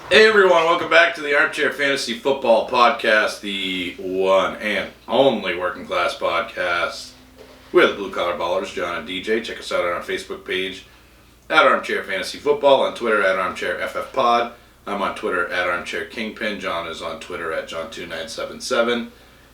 Hey everyone, welcome back to the Armchair Fantasy Football Podcast, the one and only working class podcast. We're the Blue Collar Ballers, John and DJ. Check us out on our Facebook page at Armchair Fantasy Football, on Twitter at Armchair FF Pod. I'm on Twitter at Armchair Kingpin. John is on Twitter at John2977.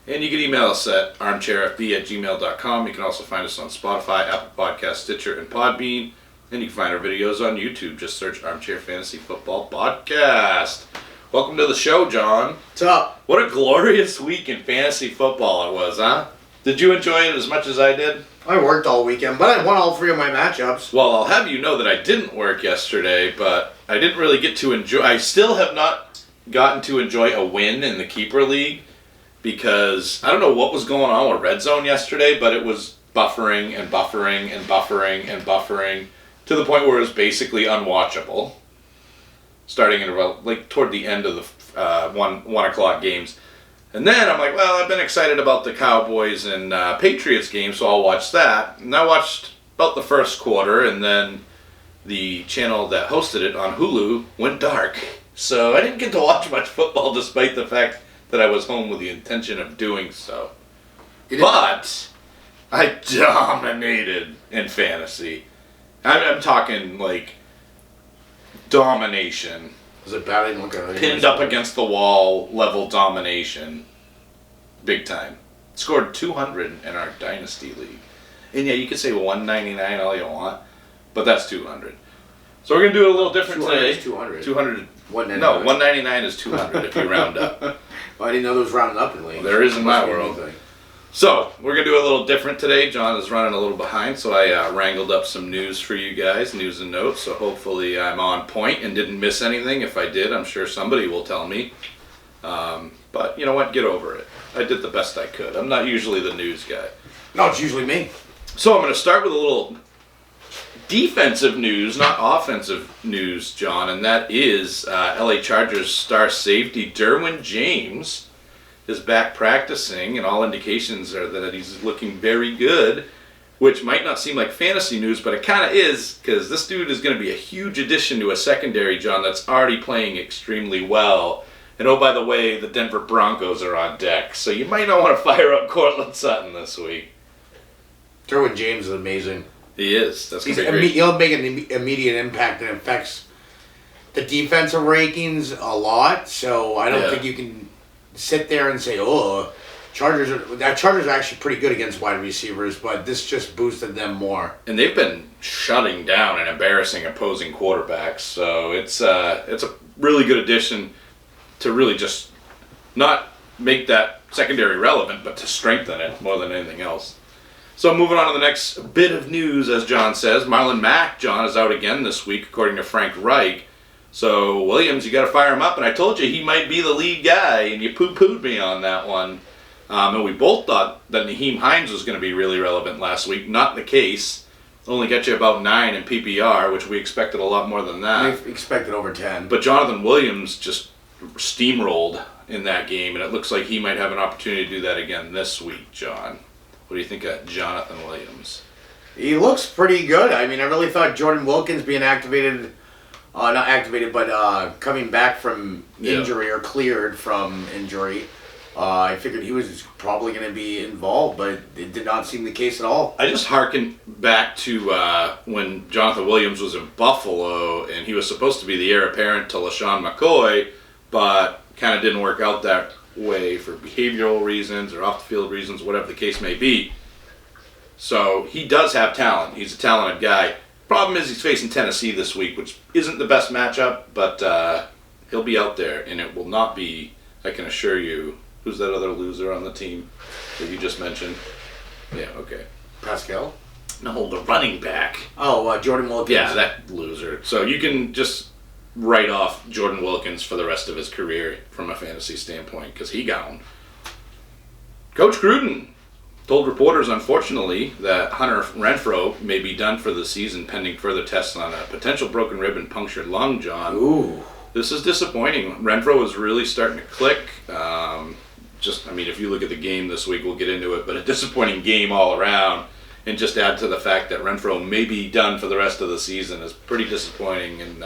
And you can email us at armchairfb@gmail.com. You can also find us on Spotify, Apple Podcasts, Stitcher, and Podbean. And you can find our videos on YouTube. Just search Armchair Fantasy Football Podcast. Welcome to the show, John. What's up? What a glorious week in fantasy football it was, huh? Did you enjoy it as much as I did? I worked all weekend, but I won all three of my matchups. Well, I'll have you know that I didn't work yesterday, but I didn't really get to enjoy... I still have not gotten to enjoy a win in the Keeper League because I don't know what was going on with Red Zone yesterday, but it was buffering and buffering and buffering and buffering to the point where it was basically unwatchable, starting at about toward the end of the 1 o'clock games. And then I'm like, well, I've been excited about the Cowboys and Patriots game, so I'll watch that. And I watched about the first quarter, and then the channel that hosted it on Hulu went dark. So I didn't get to watch much football despite the fact that I was home with the intention of doing so. But I dominated in fantasy. I'm talking like domination. Was it bad? I didn't look at it. Pinned up against the wall level domination. Big time. Scored 200 in our Dynasty League. And yeah, you could say 199 all you want, but that's 200. So we're going to do it a little different today. 200. 200. 199. No, 199 is 200 if you round up. Well, I didn't know there was rounding up in the league. Well, there is in my world. So, we're going to do a little different today. John is running a little behind, so I wrangled up some news for you guys, news and notes, so hopefully I'm on point and didn't miss anything. If I did, I'm sure somebody will tell me. But you know what? Get over it. I did the best I could. I'm not usually the news guy. No, it's usually me. So, I'm going to start with a little defensive news, not offensive news, John, and that is LA Chargers star safety Derwin James is back practicing, and all indications are that he's looking very good, which might not seem like fantasy news, but it kind of is, because this dude is going to be a huge addition to a secondary, John, that's already playing extremely well. And oh, by the way, the Denver Broncos are on deck, so you might not want to fire up Cortland Sutton this week. Derwin James is amazing. He is. That's going to be great. He'll make an immediate impact that affects the defensive rankings a lot, so I don't think you can sit there and say, Chargers are actually pretty good against wide receivers, but this just boosted them more. And they've been shutting down and embarrassing opposing quarterbacks, so it's a really good addition to really just not make that secondary relevant, but to strengthen it more than anything else. So moving on to the next bit of news, as John says, Marlon Mack, John, is out again this week, according to Frank Reich. So, Williams, you got to fire him up, and I told you he might be the lead guy, and you poo-pooed me on that one. And we both thought that Nyheim Hines was going to be really relevant last week. Not the case. Only got you about 9 in PPR, which we expected a lot more than that. We expected over 10. But Jonathan Williams just steamrolled in that game, and it looks like he might have an opportunity to do that again this week, John. What do you think of Jonathan Williams? He looks pretty good. I mean, I really thought Jordan Wilkins being activated... not activated, but coming back from injury or cleared from injury. I figured he was probably going to be involved, but it did not seem the case at all. I just hearken back to when Jonathan Williams was in Buffalo, and he was supposed to be the heir apparent to LaShawn McCoy, but kind of didn't work out that way for behavioral reasons or off-the-field reasons, whatever the case may be. So he does have talent. He's a talented guy. Problem is he's facing Tennessee this week, which isn't the best matchup, but he'll be out there, and it will not be, I can assure you, who's that other loser on the team that you just mentioned? Yeah, okay. Pascal? No, the running back. Oh, Jordan Wilkins. Yeah, that loser. So you can just write off Jordan Wilkins for the rest of his career from a fantasy standpoint, because he gone. Coach Gruden told reporters, unfortunately, that Hunter Renfrow may be done for the season pending further tests on a potential broken rib and punctured lung, John. Ooh. This is disappointing. Renfrow is really starting to click. If you look at the game this week, we'll get into it, but a disappointing game all around. And just add to the fact that Renfrow may be done for the rest of the season is pretty disappointing. And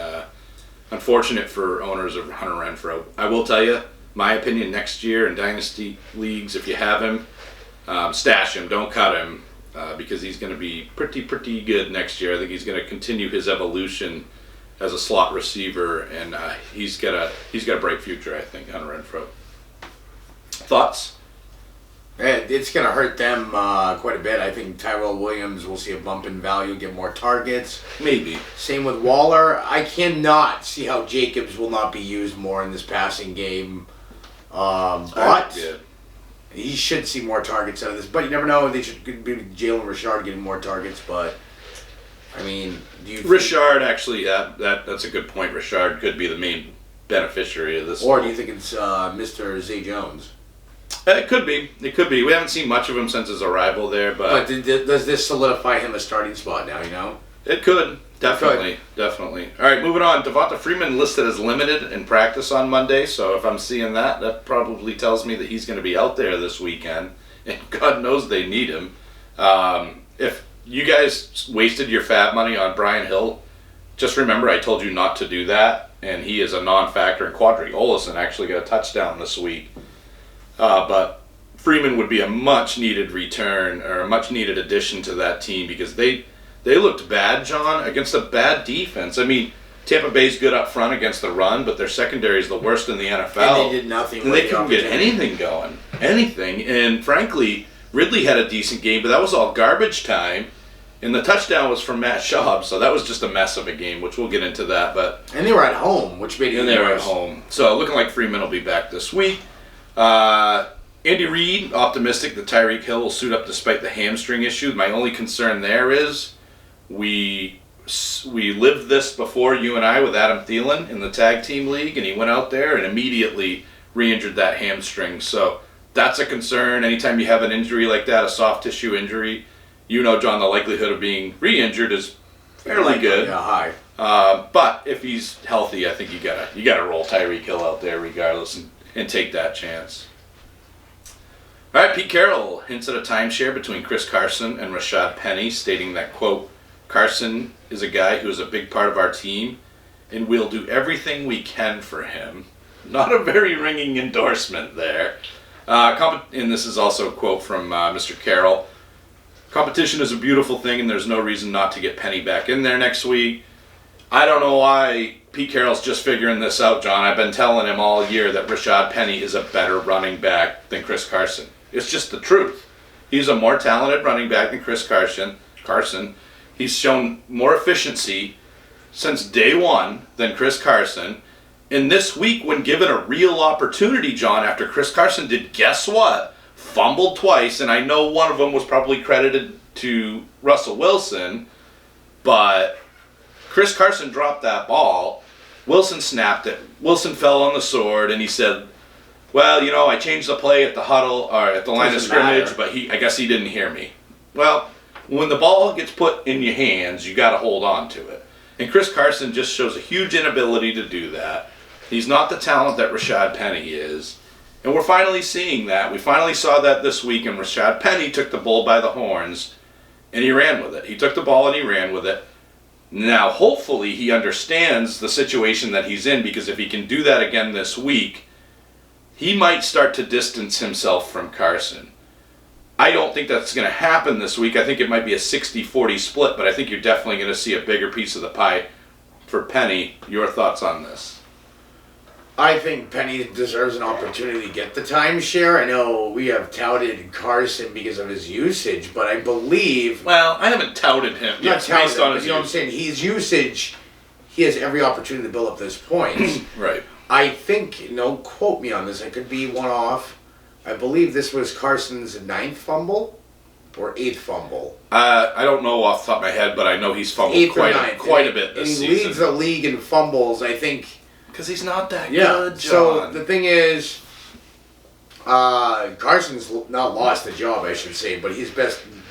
unfortunate for owners of Hunter Renfroe. I will tell you, my opinion, next year in Dynasty Leagues, if you have him, stash him, don't cut him, because he's going to be pretty good next year. I think he's going to continue his evolution as a slot receiver, and he's got a bright future, I think, Hunter Renfroe. Thoughts? It's going to hurt them quite a bit. I think Tyrell Williams will see a bump in value, get more targets. Maybe. Same with Waller. I cannot see how Jacobs will not be used more in this passing game. But he should see more targets out of this. But you never know. They should be Jalen Richard getting more targets. But, I mean, do you Richard, actually, that's a good point. Richard could be the main beneficiary of this. Or do you think it's Mr. Zay Jones? It could be. It could be. We haven't seen much of him since his arrival there, but does this solidify him a starting spot now, you know? It could. Definitely. Definitely. All right, moving on. Devonta Freeman listed as limited in practice on Monday, so if I'm seeing that, that probably tells me that he's going to be out there this weekend, and God knows they need him. If you guys wasted your fab money on Brian Hill, just remember I told you not to do that, and he is a non-factor, and Quadri Olison actually got a touchdown this week. But Freeman would be a much-needed return, or a much-needed addition to that team, because they looked bad, John, against a bad defense. I mean, Tampa Bay's good up front against the run, but their secondary is the worst in the NFL. And they did nothing. And they couldn't get anything going. Anything. And frankly, Ridley had a decent game, but that was all garbage time. And the touchdown was from Matt Schaub, so that was just a mess of a game, which we'll get into that. And they were at home, which made it And they were at home. So looking like Freeman will be back this week. Andy Reid, optimistic that Tyreek Hill will suit up despite the hamstring issue. My only concern there is we lived this before, you and I, with Adam Thielen in the tag team league, and he went out there and immediately re-injured that hamstring. So that's a concern. Anytime you have an injury like that, a soft tissue injury, you know, John, the likelihood of being re-injured is fairly good. Yeah, high. But if he's healthy, I think you gotta roll Tyreek Hill out there regardless and take that chance. All right, Pete Carroll hints at a timeshare between Chris Carson and Rashad Penny, stating that, quote, Carson is a guy who is a big part of our team, and we'll do everything we can for him. Not a very ringing endorsement there. And this is also a quote from Mr. Carroll. Competition is a beautiful thing, and there's no reason not to get Penny back in there next week. I don't know why Pete Carroll's just figuring this out, John. I've been telling him all year that Rashad Penny is a better running back than Chris Carson. It's just the truth. He's a more talented running back than Chris Carson. He's shown more efficiency since day one than Chris Carson. And this week, when given a real opportunity, John, after Chris Carson did, guess what? Fumbled twice, and I know one of them was probably credited to Russell Wilson, but Chris Carson dropped that ball. Wilson snapped it. Wilson fell on the sword, and he said, well, you know, I changed the play at the huddle, or at the line of scrimmage, but I guess he didn't hear me. Well, when the ball gets put in your hands, you got to hold on to it. And Chris Carson just shows a huge inability to do that. He's not the talent that Rashad Penny is. And we're finally seeing that. We finally saw that this week, and Rashad Penny took the bull by the horns, and he ran with it. He took the ball and he ran with it. Now, hopefully, he understands the situation that he's in, because if he can do that again this week, he might start to distance himself from Carson. I don't think that's going to happen this week. I think it might be a 60-40 split, but I think you're definitely going to see a bigger piece of the pie for Penny. Your thoughts on this? I think Penny deserves an opportunity to get the timeshare. I know we have touted Carson because of his usage, but I believe... Well, I haven't touted him. Not touted him, but you know what I'm saying? His usage, he has every opportunity to build up those points. Right. I think, no, quote me on this, I could be one off. I believe this was Carson's 9th fumble or 8th fumble. I don't know off the top of my head, but I know he's fumbled quite a bit this season. And he leads the league in fumbles, I think. Because he's not that good, John. So the thing is, Carson's not lost the job, I should say, but he's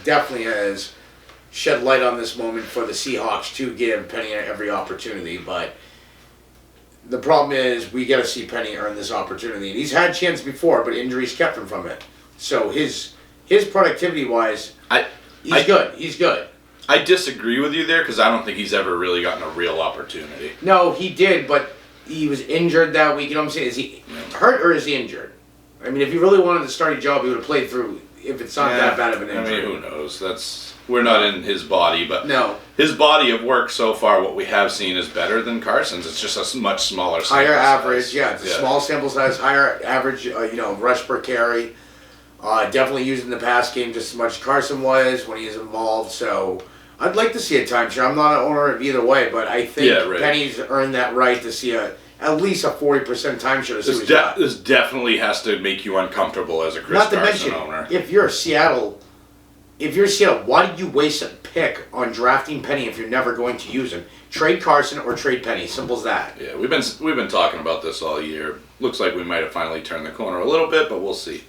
definitely has shed light on this moment for the Seahawks to give Penny every opportunity, but the problem is we got to see Penny earn this opportunity. And he's had chance before, but injuries kept him from it. So his productivity-wise, he's good. He's good. I disagree with you there because I don't think he's ever really gotten a real opportunity. No, he did, but he was injured that week. You know what I'm saying? Is he hurt or is he injured? I mean, if he really wanted to start a job, he would have played through. If it's not that bad of an injury. I mean, who knows? We're not in his body, but no. His body of work so far, what we have seen is better than Carson's. It's just a much smaller sample higher size. average, yeah. It's a small sample size, higher average, rush per carry. Definitely using the pass game just as much as Carson was when he was involved. So I'd like to see a timeshare. I'm not an owner of either way, but I think Penny's earned that right to see at least a 40% timeshare. This definitely has to make you uncomfortable as a Chris Carson owner. If you're Seattle, why did you waste a pick on drafting Penny if you're never going to use him? Trade Carson or trade Penny. Simple as that. Yeah, we've been talking about this all year. Looks like we might have finally turned the corner a little bit, but we'll see.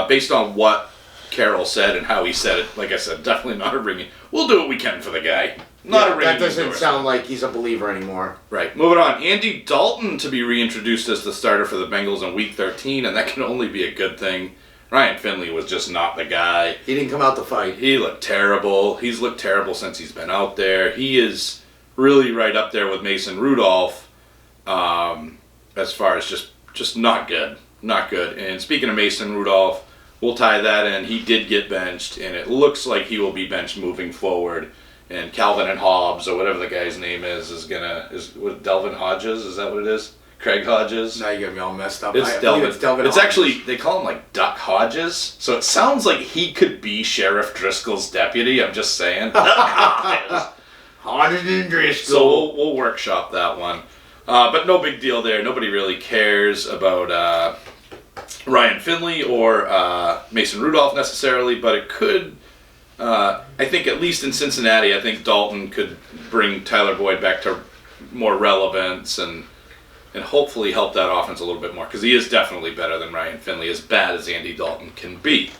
Based on what Carroll said and how he said it, like I said, definitely not a ringing. We'll do what we can for the guy. That doesn't sound like he's a believer anymore. Right. Moving on. Andy Dalton to be reintroduced as the starter for the Bengals in Week 13, and that can only be a good thing. Ryan Finley was just not the guy. He didn't come out to fight. He looked terrible. He's looked terrible since he's been out there. He is really right up there with Mason Rudolph as far as just not good. Not good. And speaking of Mason Rudolph, we'll tie that in. He did get benched, and it looks like he will be benched moving forward. And Calvin and Hobbs, or whatever the guy's name is Delvin Hodges? Is that what it is? Craig Hodges? Now you got me all messed up. It's Delvin Hodges. It's actually, they call him like Duck Hodges. So it sounds like he could be Sheriff Driscoll's deputy. I'm just saying. Hodges and Driscoll. So we'll workshop that one. But no big deal there. Nobody really cares about Ryan Finley or Mason Rudolph necessarily, but it could... I think at least in Cincinnati, I think Dalton could bring Tyler Boyd back to more relevance and hopefully help that offense a little bit more, because he is definitely better than Ryan Finley, as bad as Andy Dalton can be.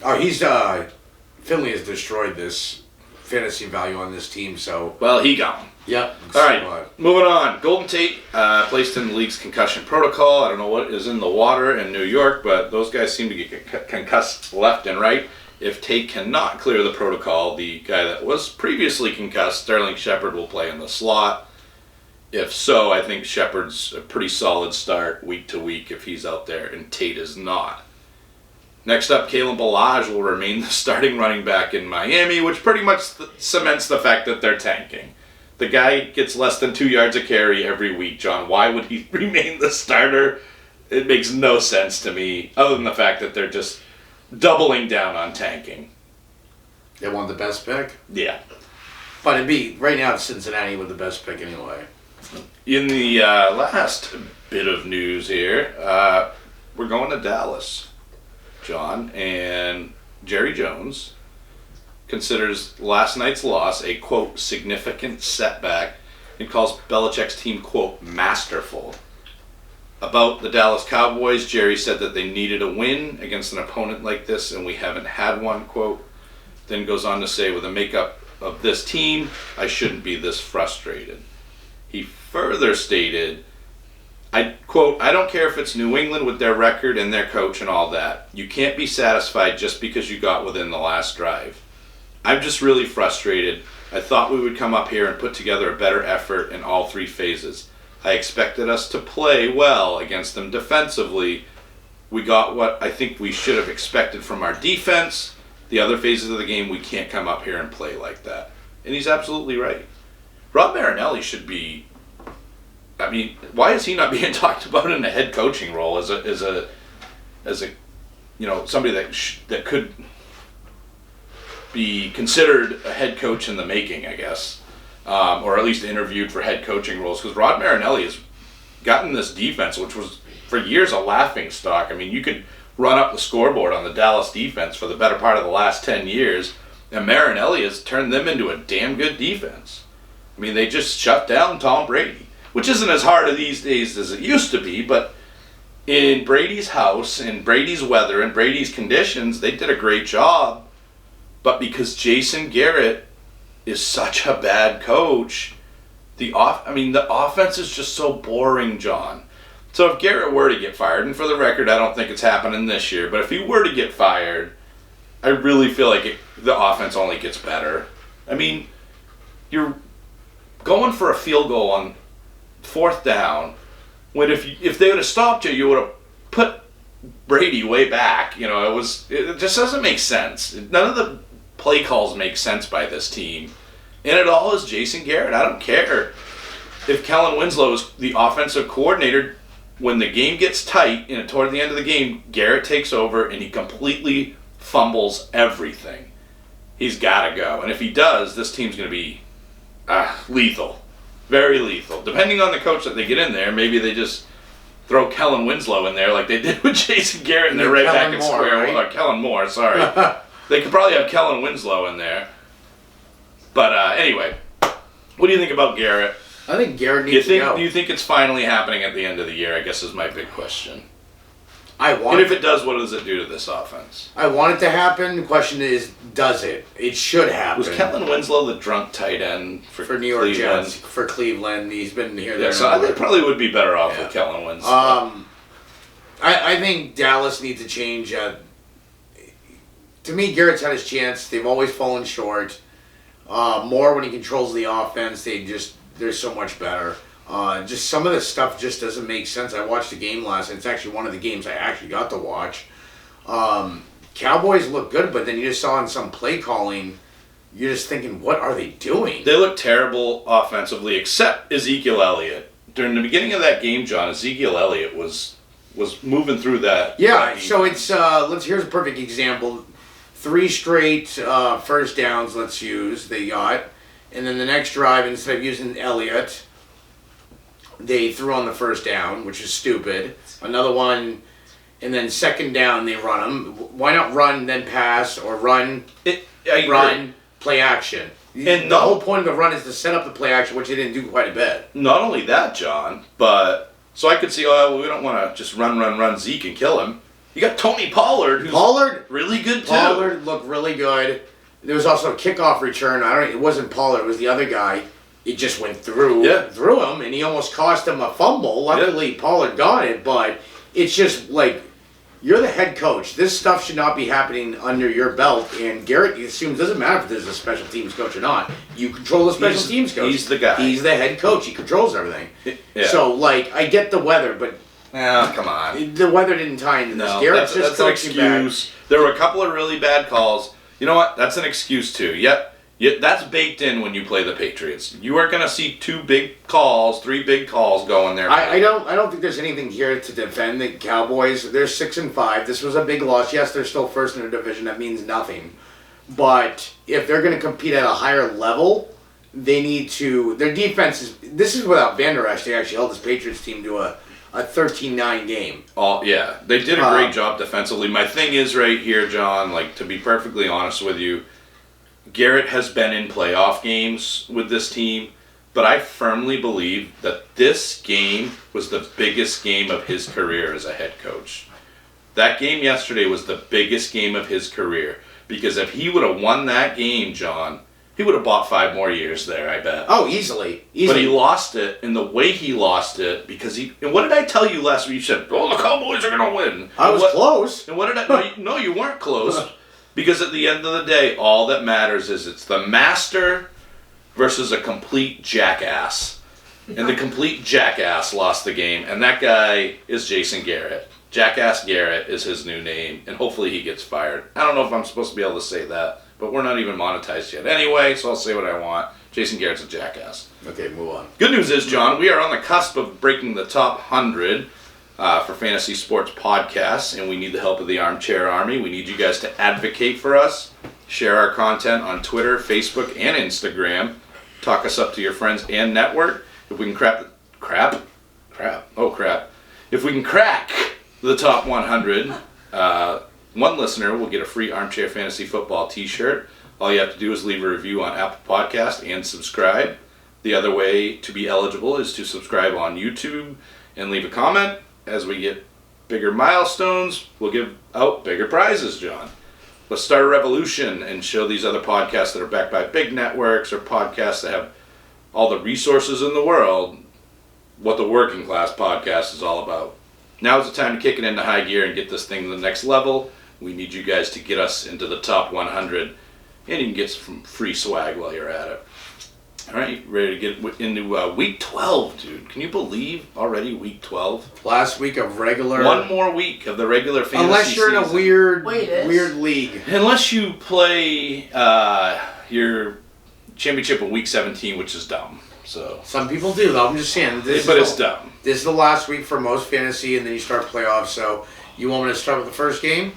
Oh, Finley has destroyed this fantasy value on this team, so... Well, he gone. Yep. All right, moving on. Golden Tate placed in the league's concussion protocol. I don't know what is in the water in New York, but those guys seem to get concussed left and right. If Tate cannot clear the protocol, the guy that was previously concussed, Sterling Shepard, will play in the slot. If so, I think Shepard's a pretty solid start week to week if he's out there, and Tate is not. Next up, Kalen Ballage will remain the starting running back in Miami, which pretty much cements the fact that they're tanking. The guy gets less than 2 yards a carry every week, John. Why would he remain the starter? It makes no sense to me, other than the fact that they're just doubling down on tanking. They want the best pick? Yeah. But it'd be, right now, Cincinnati with the best pick anyway. In the last bit of news here, we're going to Dallas, John, and Jerry Jones considers last night's loss a, quote, significant setback and calls Belichick's team, quote, masterful. About the Dallas Cowboys, Jerry said that they needed a win against an opponent like this, and we haven't had one, quote. Then goes on to say, with the makeup of this team, I shouldn't be this frustrated. He further stated, quote, I don't care if it's New England with their record and their coach and all that. You can't be satisfied just because you got within the last drive. I'm just really frustrated. I thought we would come up here and put together a better effort in all three phases. I expected us to play well against them defensively. We got what I think we should have expected from our defense. The other phases of the game, we can't come up here and play like that. And he's absolutely right. Rob Marinelli should be... I mean, why is he not being talked about in a head coaching role as a somebody that could be considered a head coach in the making, I guess. Or at least interviewed for head coaching roles, because Rod Marinelli has gotten this defense, which was for years a laughing stock. I mean, you could run up the scoreboard on the Dallas defense for the better part of the last 10 years, and Marinelli has turned them into a damn good defense. I mean, they just shut down Tom Brady, which isn't as hard these days as it used to be, but in Brady's house, in Brady's weather, in Brady's conditions, they did a great job. But because Jason Garrett is such a bad coach, the offense is just so boring, John. So if Garrett were to get fired, and for the record, I don't think it's happening this year, but if he were to get fired, I really feel like the offense only gets better. I mean, you're going for a field goal on 4th down, when if they would have stopped you, you would have put Brady way back. You know, it just doesn't make sense. None of the play calls make sense by this team. And it all is Jason Garrett. I don't care if Kellen Winslow is the offensive coordinator. When the game gets tight and toward the end of the game, Garrett takes over and he completely fumbles everything. He's got to go. And if he does, this team's going to be lethal. Very lethal. Depending on the coach that they get in there, maybe they just throw Kellen Winslow in there like they did with Jason Garrett and they're right back in square one. Right? Kellen Moore, sorry. They could probably have Kellen Winslow in there. But anyway, what do you think about Garrett? I think Garrett needs to go. Do you think it's finally happening at the end of the year, I guess is my big question. And if it does, what does it do to this offense? I want it to happen. The question is, does it? It should happen. Was Kellen Winslow the drunk tight end for New York Cleveland? Jets? For Cleveland. He's been here, there. Yeah, so I think probably would be better off with Kellen Winslow. I think Dallas needs to change. To me, Garrett's had his chance. They've always fallen short. More when he controls the offense, they're so much better. Just some of this stuff just doesn't make sense. I watched the game last night. It's actually one of the games I actually got to watch. Cowboys look good, but then you just saw in some play calling, you're just thinking, what are they doing? They look terrible offensively, except Ezekiel Elliott. During the beginning of that game, John, Ezekiel Elliott was moving through that. Yeah, so it's here's a perfect example. 3 straight first downs, they got. And then the next drive, instead of using Elliott, they threw on the first down, which is stupid. Another one, and then second down, they run them. Why not run, then pass, or run, play action? And the whole point of the run is to set up the play action, which they didn't do quite a bit. Not only that, John, but so I could see, we don't want to just run Zeke and kill him. You got Tony Pollard, who's really good too. Pollard looked really good. There was also a kickoff return. It wasn't Pollard, it was the other guy. It just went through him, and he almost cost him a fumble. Luckily, Pollard got it, but it's just like, you're the head coach. This stuff should not be happening under your belt, and Garrett assumes it doesn't matter if there's a special teams coach or not. You control the special teams coach. He's the guy. He's the head coach. He controls everything. Yeah. So, I get the weather, but... come on. The weather didn't tie into this. Garrett's just an excuse. There were a couple of really bad calls. You know what? That's an excuse too. Yep, that's baked in when you play the Patriots. You are going to see 3 big calls going there. I don't think there's anything here to defend the Cowboys. They're 6-5. This was a big loss. Yes, they're still first in the division. That means nothing. But if they're going to compete at a higher level, they need to. Their defense is. This is without Van Der Esch. They actually held this Patriots team to a 13-9 game. Oh, yeah. They did a great job defensively. My thing is right here, John, to be perfectly honest with you, Garrett has been in playoff games with this team, but I firmly believe that this game was the biggest game of his career as a head coach. That game yesterday was the biggest game of his career, because if he would have won that game, John, he would have bought 5 more years there, I bet. Oh, easily. But he lost it, and the way he lost it, because and what did I tell you last week? You said, the Cowboys are going to win. I was close. And what did I... No, you weren't close. Because at the end of the day, all that matters is it's the master versus a complete jackass. And the complete jackass lost the game, and that guy is Jason Garrett. Jackass Garrett is his new name, and hopefully he gets fired. I don't know if I'm supposed to be able to say that, but we're not even monetized yet. Anyway, so I'll say what I want. Jason Garrett's a jackass. Okay, move on. Good news is, John, we are on the cusp of breaking the top 100 for fantasy sports podcasts, and we need the help of the Armchair Army. We need you guys to advocate for us, share our content on Twitter, Facebook, and Instagram. Talk us up to your friends and network. If we can If we can crack the top 100, one listener will get a free Armchair Fantasy Football t-shirt. All you have to do is leave a review on Apple Podcast and subscribe. The other way to be eligible is to subscribe on YouTube and leave a comment. As we get bigger milestones, we'll give out bigger prizes, John. Let's start a revolution and show these other podcasts that are backed by big networks or podcasts that have all the resources in the world what the working class podcast is all about. Now's the time to kick it into high gear and get this thing to the next level. We need you guys to get us into the top 100. and you can get some free swag while you're at it. All right, ready to get into week 12, dude. Can you believe already week 12? Last week of regular. One more week of the regular fantasy Unless you're season. in a weird league. Unless you play your championship in week 17, which is dumb. So some people do, though. I'm just saying. It's dumb. This is the last week for most fantasy, and then you start playoffs. So you want me to start with the first game?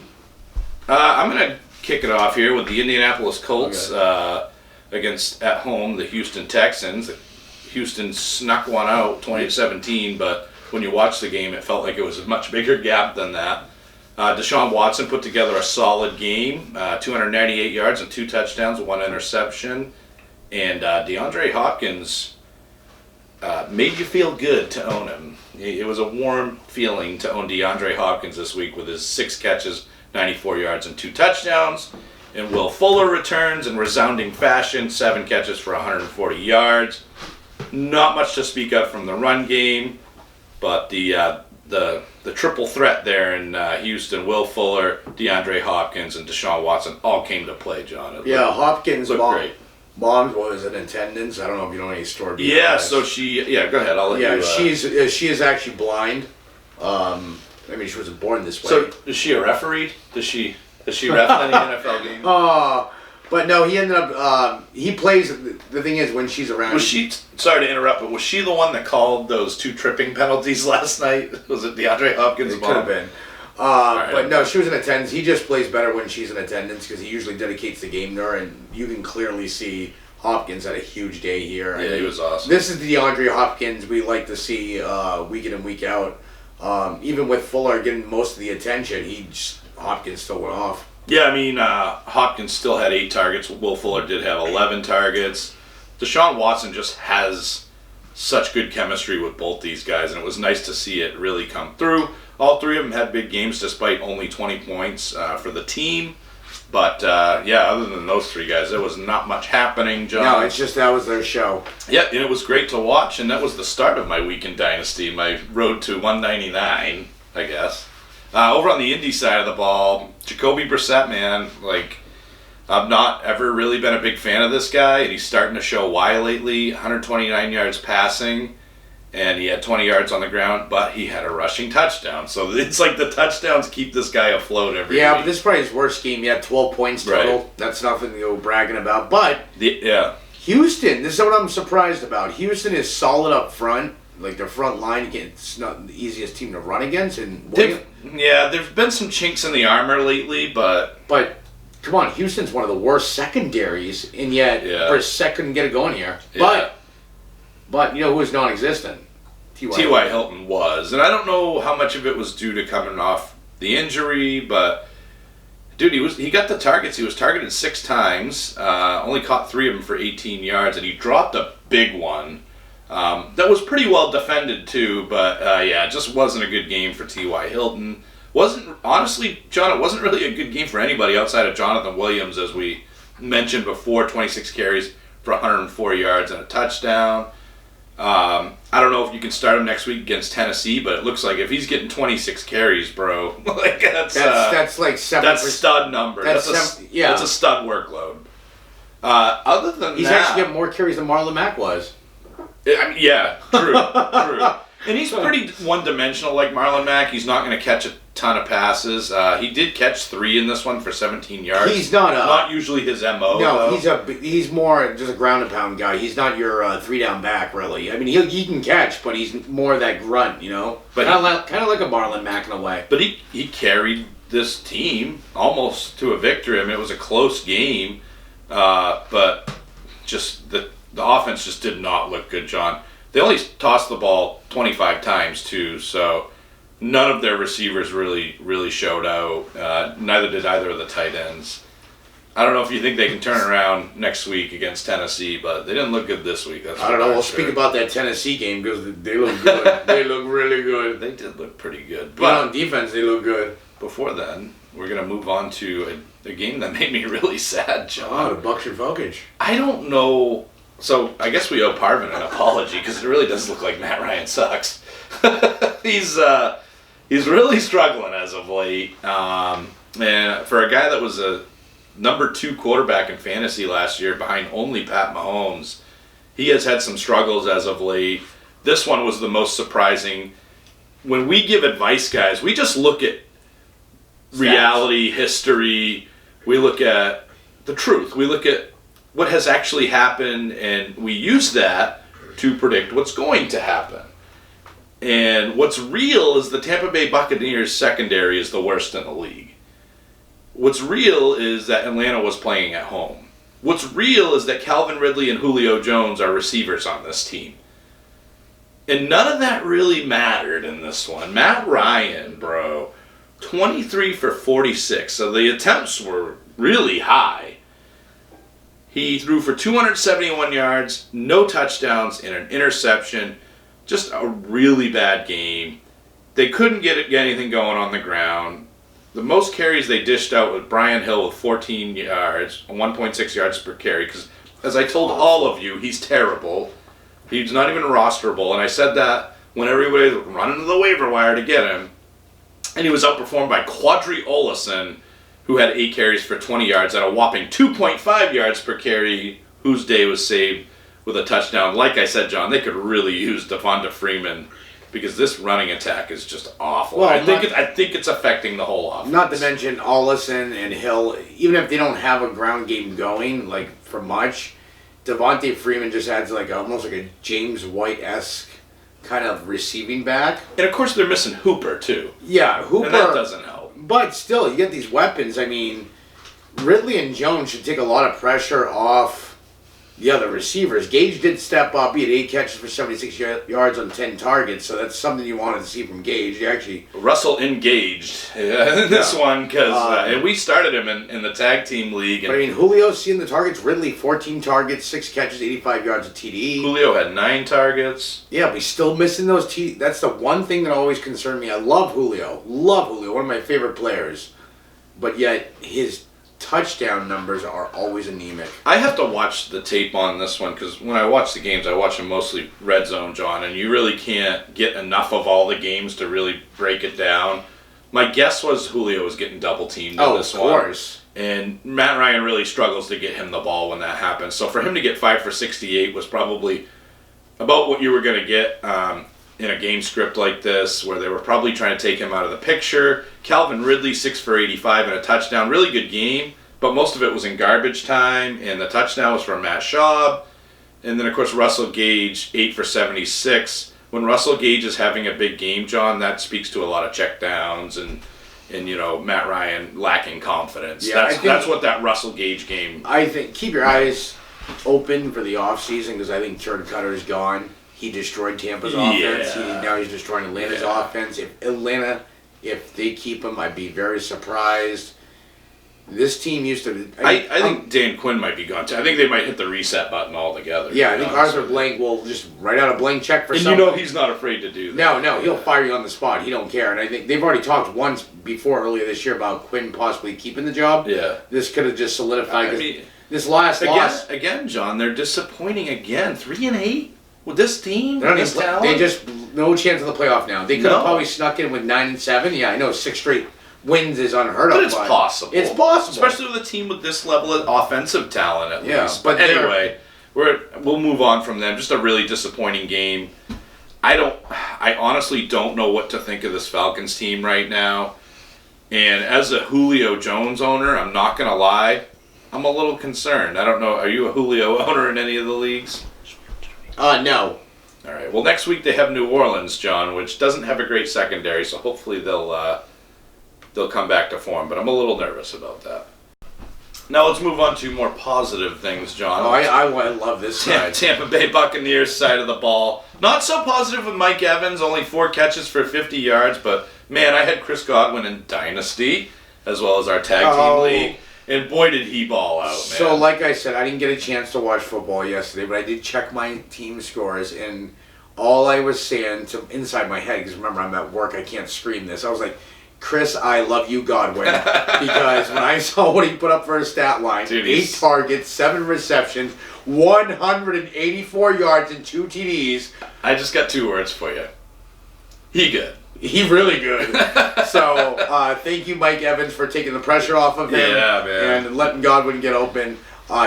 I'm going to kick it off here with the Indianapolis Colts. Okay. Against, at home, the Houston Texans. Houston snuck one out 20-17, but when you watch the game, it felt like it was a much bigger gap than that. Deshaun Watson put together a solid game, 298 yards and 2 touchdowns, 1 interception. And DeAndre Hopkins made you feel good to own him. It was a warm feeling to own DeAndre Hopkins this week with his 6 catches, 94 yards, and 2 touchdowns. And Will Fuller returns in resounding fashion, 7 catches for 140 yards. Not much to speak of from the run game, but the triple threat there in Houston, Will Fuller, DeAndre Hopkins, and Deshaun Watson all came to play, John. Hopkins looked great. Mom was in attendance. I don't know if you know any story. Yeah, so go ahead. I'll let you. She is actually blind. She wasn't born this way. So is she a referee? Does she ref any NFL game? But no, he ended up. He plays. The thing is, when she's around. Was she? Sorry to interrupt, but was she the one that called those 2 tripping penalties last night? Was it DeAndre Hopkins' mom? It could have been. But no, she was in attendance. He just plays better when she's in attendance because he usually dedicates the game to her, and you can clearly see Hopkins had a huge day here. Yeah, he was awesome. This is the DeAndre Hopkins we like to see week in and week out. Even with Fuller getting most of the attention, Hopkins still went off. Yeah, Hopkins still had 8 targets. Will Fuller did have 11 targets. Deshaun Watson just has such good chemistry with both these guys, and it was nice to see it really come through. All 3 of them had big games despite only 20 points for the team. But, other than those 3 guys, there was not much happening, John. No, it's just that was their show. Yeah, and it was great to watch, and that was the start of my week in Dynasty, my road to 199, I guess. Over on the Indy side of the ball, Jacoby Brissett, man, I've not ever really been a big fan of this guy, and he's starting to show why lately. 129 yards passing, and he had 20 yards on the ground, but he had a rushing touchdown. So it's like the touchdowns keep this guy afloat every week. But this is probably his worst game. He had 12 points total. Right. That's nothing to go bragging about. But Houston, this is what I'm surprised about. Houston is solid up front. Like their front line, it's not the easiest team to run against. And there's been some chinks in the armor lately, but come on, Houston's one of the worst secondaries, and yet Brissett couldn't get it going here. Yeah. But you know who was non-existent? T.Y. Hilton was, and I don't know how much of it was due to coming off the injury, but dude, he got the targets. He was targeted 6 times, only caught 3 of them for 18 yards, and he dropped a big one. That was pretty well defended too, but it just wasn't a good game for T.Y. Hilton. Honestly, John, it wasn't really a good game for anybody outside of Jonathan Williams, as we mentioned before, 26 carries for 104 yards and a touchdown. I don't know if you can start him next week against Tennessee, but it looks like if he's getting 26 carries, bro, that's like 7%. That's stud number. That's a stud workload. Other than he's actually getting more carries than Marlon Mack was. True. And he's pretty one-dimensional like Marlon Mack. He's not going to catch a ton of passes. He did catch 3 in this one for 17 yards. He's not usually his MO. No, though. He's more just a ground and pound guy. He's not your 3-down back, really. I mean, he can catch, but he's more of that grunt, you know? But kind of like a Marlon Mack in a way. But he carried this team almost to a victory. I mean, it was a close game, but just the offense just did not look good, John. They only tossed the ball 25 times, too, so none of their receivers really showed out. Neither did either of the tight ends. I don't know if you think they can turn around next week against Tennessee, but they didn't look good this week. I don't know. We'll speak about that Tennessee game because they look good. They look really good. They did look pretty good. But on defense, they look good. Before then, we're going to move on to a game that made me really sad, John. The Bucks and Falcons. I don't know. So I guess we owe Parvin an apology because it really does look like Matt Ryan sucks. He's really struggling as of late. And for a guy that was number 2 quarterback in fantasy last year behind only Pat Mahomes. He has had some struggles as of late. This one was the most surprising. When we give advice, guys, we just look at reality, history. We look at the truth. We look at what has actually happened, and we use that to predict what's going to happen. And what's real is the Tampa Bay Buccaneers secondary is the worst in the league. What's real is that Atlanta was playing at home. What's real is that Calvin Ridley and Julio Jones are receivers on this team. And none of that really mattered in this one. Matt Ryan, bro, 23 for 46. So the attempts were really high. He threw for 271 yards, no touchdowns, and an interception. Just a really bad game. They couldn't get anything going on the ground. The most carries they dished out was Brian Hill with 14 yards, 1.6 yards per carry. Because, as I told all of you, he's terrible. He's not even rosterable. And I said that when everybody was running to the waiver wire to get him. And he was outperformed by Quadri Olison, who had 8 carries for 20 yards at a whopping 2.5 yards per carry, whose day was saved with a touchdown. Like I said, John, they could really use Devonta Freeman because this running attack is just awful. Well, I think it's affecting the whole offense. Not to mention Olison and Hill, even if they don't have a ground game going, like, for much, Devonta Freeman just adds almost like a James White-esque kind of receiving back. And, of course, they're missing Hooper, too. Yeah, Hooper. And that doesn't help. But still, you get these weapons. I mean, Ridley and Jones should take a lot of pressure off the other receivers. Gage did step up. He had 8 catches for 76 yards on 10 targets, so that's something you wanted to see from Gage. He actually Russell engaged in this one because and we started him in the tag team league. But I mean, Julio's seeing the targets. Ridley, 14 targets, 6 catches, 85 yards of TD. Julio had 9 targets. Yeah, but he's still missing those TD. That's the one thing that always concerned me. I love Julio. One of my favorite players. But yet, his touchdown numbers are always anemic. I have to watch the tape on this one because when I watch the games, I watch them mostly red zone, John, and you really can't get enough of all the games to really break it down. My guess was Julio was getting double teamed in this one. Of course. And Matt Ryan really struggles to get him the ball when that happens. So for him to get 5 for 68 was probably about what you were going to get in a game script like this, where they were probably trying to take him out of the picture. Calvin Ridley, 6 for 85 and a touchdown. Really good game, but most of it was in garbage time, and the touchdown was from Matt Schaub. And then, of course, Russell Gage, 8 for 76. When Russell Gage is having a big game, John, that speaks to a lot of checkdowns and Matt Ryan lacking confidence. Yeah, that's what that Russell Gage game... I think, keep your eyes open for the offseason, because I think Turd Cutter is gone. He destroyed Tampa's offense. Now he's destroying Atlanta's offense. If they keep him, I'd be very surprised. This team used to... I think Dan Quinn might be gone, too. I think they might hit the reset button altogether. Yeah, I think Arthur Blank will just write out a blank check for something. And he's not afraid to do that. No, he'll fire you on the spot. He don't care. And I think they've already talked once before earlier this year about Quinn possibly keeping the job. Yeah. This could have just solidified... this last loss... Again, John, they're disappointing again. 3-8? With this team, they just no chance of the playoff now. They could have probably snuck in with 9-7. Yeah, I know 6 straight wins is unheard of. But it's possible. It's possible, especially with a team with this level of offensive talent at least. But anyway, we'll move on from them. Just a really disappointing game. I honestly don't know what to think of this Falcons team right now. And as a Julio Jones owner, I'm not gonna lie, I'm a little concerned. I don't know. Are you a Julio owner in any of the leagues? No. All right. Well, next week they have New Orleans, John, which doesn't have a great secondary, so hopefully they'll come back to form. But I'm a little nervous about that. Now let's move on to more positive things, John. Oh, I love this side. Tampa Bay Buccaneers side of the ball. Not so positive with Mike Evans, only 4 catches for 50 yards. But man, I had Chris Godwin in Dynasty as well as our tag team league. And boy, did he ball out, man. So, like I said, I didn't get a chance to watch football yesterday, but I did check my team scores, and all I was saying inside my head, because remember, I'm at work, I can't scream this, I was like, Chris, I love you, Godwin. Because when I saw what he put up for a stat line, 8 targets, 7 receptions, 184 yards, and 2 TDs. I just got 2 words for you. He good. He really good. So, thank you, Mike Evans, for taking the pressure off of him. Yeah, man. And letting Godwin get open.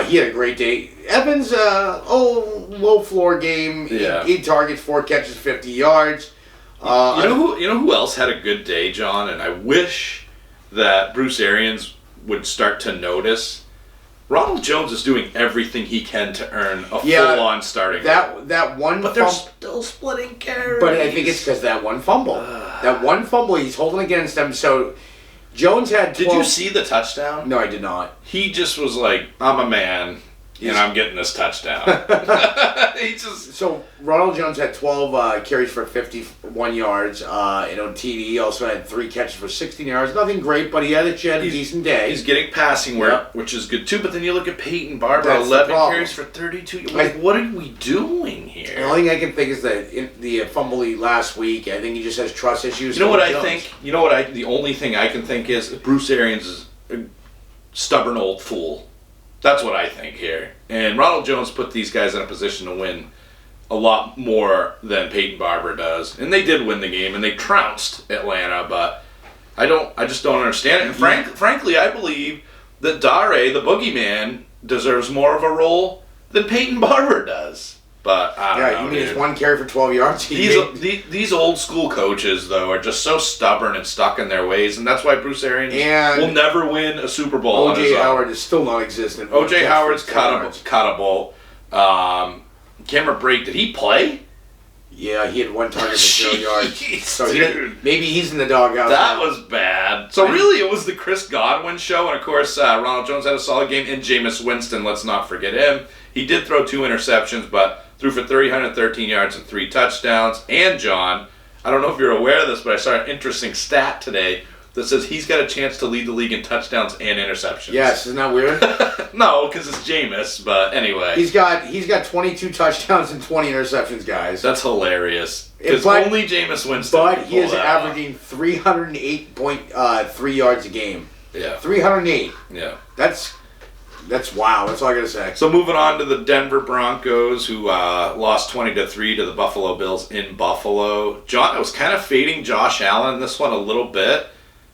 He had a great day. Evans, low floor game. Yeah. 8 targets, 4 catches, 50 yards. You know who else had a good day, John? And I wish that Bruce Arians would start to notice. Ronald Jones is doing everything he can to earn a full-on starting role. That one, but they're still splitting carries. But I think it's because that one fumble. That one fumble he's holding against them. So Jones had 12. Did you see the touchdown? No, I did not. He just was like, I'm a man, and I'm getting this touchdown. So Ronald Jones had 12 carries for 51 yards. TD. He also had 3 catches for 16 yards. Nothing great, but he had a decent day. He's getting passing work, which is good too. But then you look at Peyton Barber, 11 carries for 32. Like, what are we doing here? The only thing I can think is that in the fumble last week, I think he just has trust issues. You know what I think? The only thing I can think is Bruce Arians is a stubborn old fool. That's what I think here. And Ronald Jones put these guys in a position to win a lot more than Peyton Barber does. And they did win the game, and they trounced Atlanta, but I just don't understand it. And frankly, I believe that Dare, the boogeyman, deserves more of a role than Peyton Barber does. But I don't know. You mean it's 1 carry for 12 yards? These old school coaches, though, are just so stubborn and stuck in their ways, and that's why Bruce Arians will never win a Super Bowl. O.J. Howard is still non-existent. O.J. Howard's cuttable. Cameron Brake, did he play? Yeah, he had 1 target for 0 yards. So dude. Maybe he's in the doghouse. That was bad. So really, it was the Chris Godwin show, and of course, Ronald Jones had a solid game, and Jameis Winston, let's not forget him. He did throw 2 interceptions, but threw for 313 yards and 3 touchdowns. And John, I don't know if you're aware of this, but I saw an interesting stat today that says he's got a chance to lead the league in touchdowns and interceptions. Yes, isn't that weird? No, because it's Jameis, but anyway. He's got 22 touchdowns and 20 interceptions, guys. That's hilarious. Because only Jameis Winston. But he is averaging 308.3 yards a game. Yeah. 308. Yeah. That's wow. That's all I gotta say. So moving on to the Denver Broncos, who lost 20-3 to the Buffalo Bills in Buffalo. John, I was kind of fading Josh Allen in this one a little bit,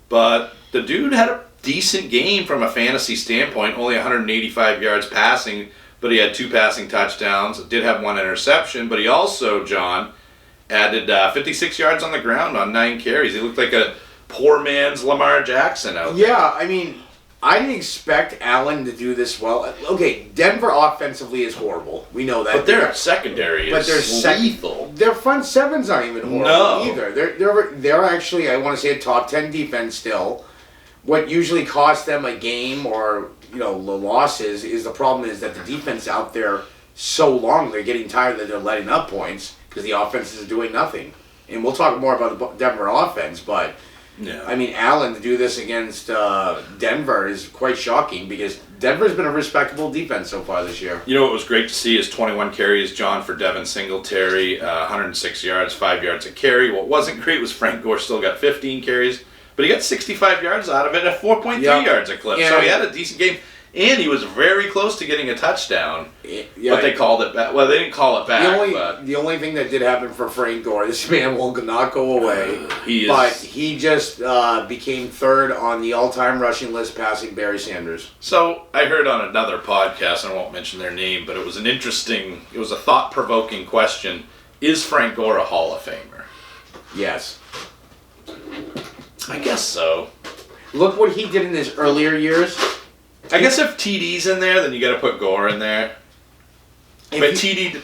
but the dude had a decent game from a fantasy standpoint. Only 185 yards passing, but he had 2 passing touchdowns. Did have 1 interception, but he also, John, added 56 yards on the ground on 9 carries. He looked like a poor man's Lamar Jackson out there. Yeah, I mean, I didn't expect Allen to do this well. Okay, Denver offensively is horrible. We know that. But their secondary is lethal. Their front sevens aren't even horrible either. They're actually, I want to say, a top 10 defense still. What usually costs them a game or the losses is the problem is that the defense out there so long they're getting tired that they're letting up points because the offense is doing nothing. And we'll talk more about the Denver offense, but. Yeah. I mean, Allen to do this against Denver is quite shocking because Denver's been a respectable defense so far this year. You know what was great to see is 21 carries, John, for Devin Singletary, 106 yards, 5 yards a carry. What wasn't great was Frank Gore still got 15 carries, but he got 65 yards out of it at 4.3 yards a clip. So he had a decent game. And he was very close to getting a touchdown, but they called it back. Well, they didn't call it back. The only thing that did happen for Frank Gore, this man will not go away. He just became 3rd on the all-time rushing list, passing Barry Sanders. So I heard on another podcast, I won't mention their name, but it was a thought-provoking question: is Frank Gore a Hall of Famer? Yes. I guess so. Look what he did in his earlier years. I guess if TD's in there, then you got to put Gore in there. But TD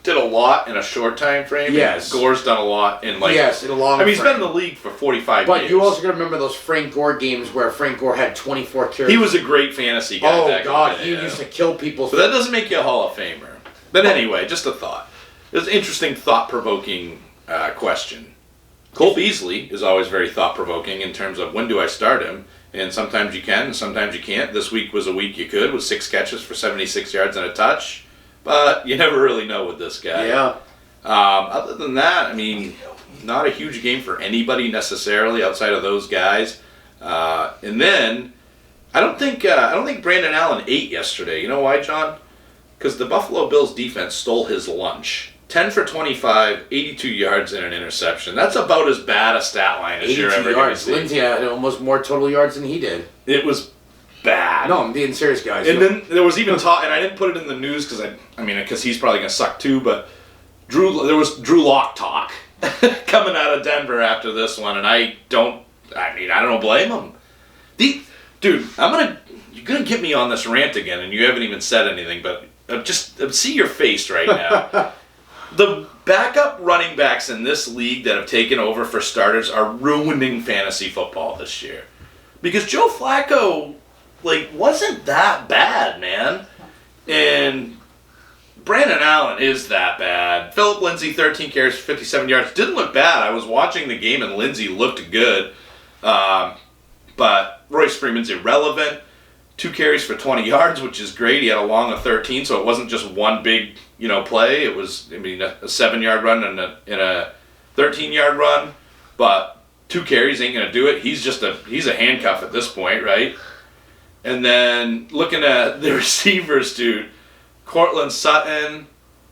did a lot in a short time frame. Yes. Gore's done a lot in in a long. I mean, he's been in the league for 45 years. But you also got to remember those Frank Gore games where Frank Gore had 24 carries. He was a great fantasy guy. Oh God, he used to kill people. But that doesn't make you a Hall of Famer. But anyway, just a thought. It's an interesting, thought-provoking question. Cole Beasley is always very thought-provoking in terms of when do I start him. And sometimes you can, and sometimes you can't. This week was a week you could, with 6 catches for 76 yards and a touch. But you never really know with this guy. Yeah. Other than that, I mean, not a huge game for anybody necessarily outside of those guys. And then, I don't think Brandon Allen ate yesterday. You know why, John? Because the Buffalo Bills defense stole his lunch 10 for 25, 82 yards and an interception. That's about as bad a stat line as you're ever going to see. Lindsey had almost more total yards than he did. It was bad. No, I'm being serious, guys. And then there was even talk, and I didn't put it in the news because he's probably going to suck too, but there was Drew Lock talk coming out of Denver after this one, and I don't blame him. Dude, you're going to get me on this rant again, and you haven't even said anything, but just see your face right now. The backup running backs in this league that have taken over for starters are ruining fantasy football this year. Because Joe Flacco, wasn't that bad, man. And Brandon Allen is that bad. Phillip Lindsay, 13 carries, 57 yards. Didn't look bad. I was watching the game and Lindsay looked good. But Royce Freeman's irrelevant. 2 carries for 20 yards, which is great. He had a long of 13, so it wasn't just one big, play. It was, a 7-yard run and a 13-yard run. But 2 carries ain't going to do it. He's a handcuff at this point, right? And then looking at the receivers, dude, Cortland Sutton,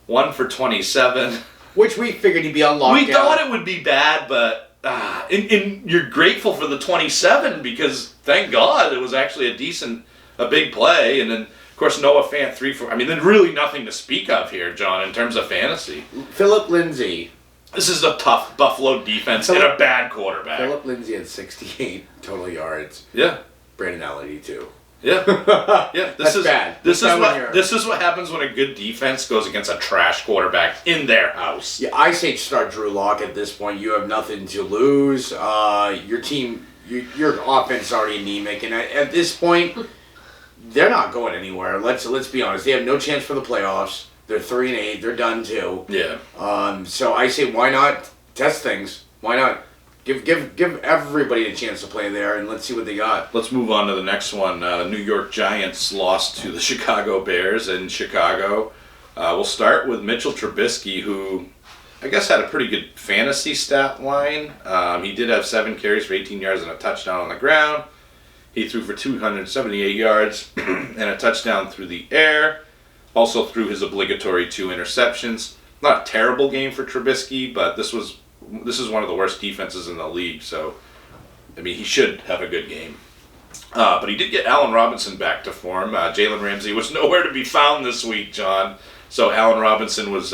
1 for 27. Which we figured he'd be on lockdown. We thought it would be bad, but and you're grateful for the 27 because thank God it was actually a big play. And then, of course, Noah Fant 3 for. There's really nothing to speak of here, John, in terms of fantasy. Phillip Lindsay. This is a tough Buffalo defense and a bad quarterback. Phillip Lindsay had 68 total yards. Yeah. Brandon Allen 82. Yeah, yeah. That's bad. This is what happens when a good defense goes against a trash quarterback in their house. Yeah, I say start Drew Lock at this point. You have nothing to lose. Your team, your offense is already anemic, and at this point, they're not going anywhere. Let's be honest. They have no chance for the playoffs. They're 3-8. They're done too. Yeah. So I say, why not test things? Why not? Give everybody a chance to play there, and let's see what they got. Let's move on to the next one. New York Giants lost to the Chicago Bears in Chicago. We'll start with Mitchell Trubisky, who I guess had a pretty good fantasy stat line. He did have 7 carries for 18 yards and a touchdown on the ground. He threw for 278 yards and a touchdown through the air. Also threw his obligatory 2 interceptions. Not a terrible game for Trubisky, but this is one of the worst defenses in the league, so, he should have a good game. But he did get Allen Robinson back to form. Jalen Ramsey was nowhere to be found this week, John. So Allen Robinson was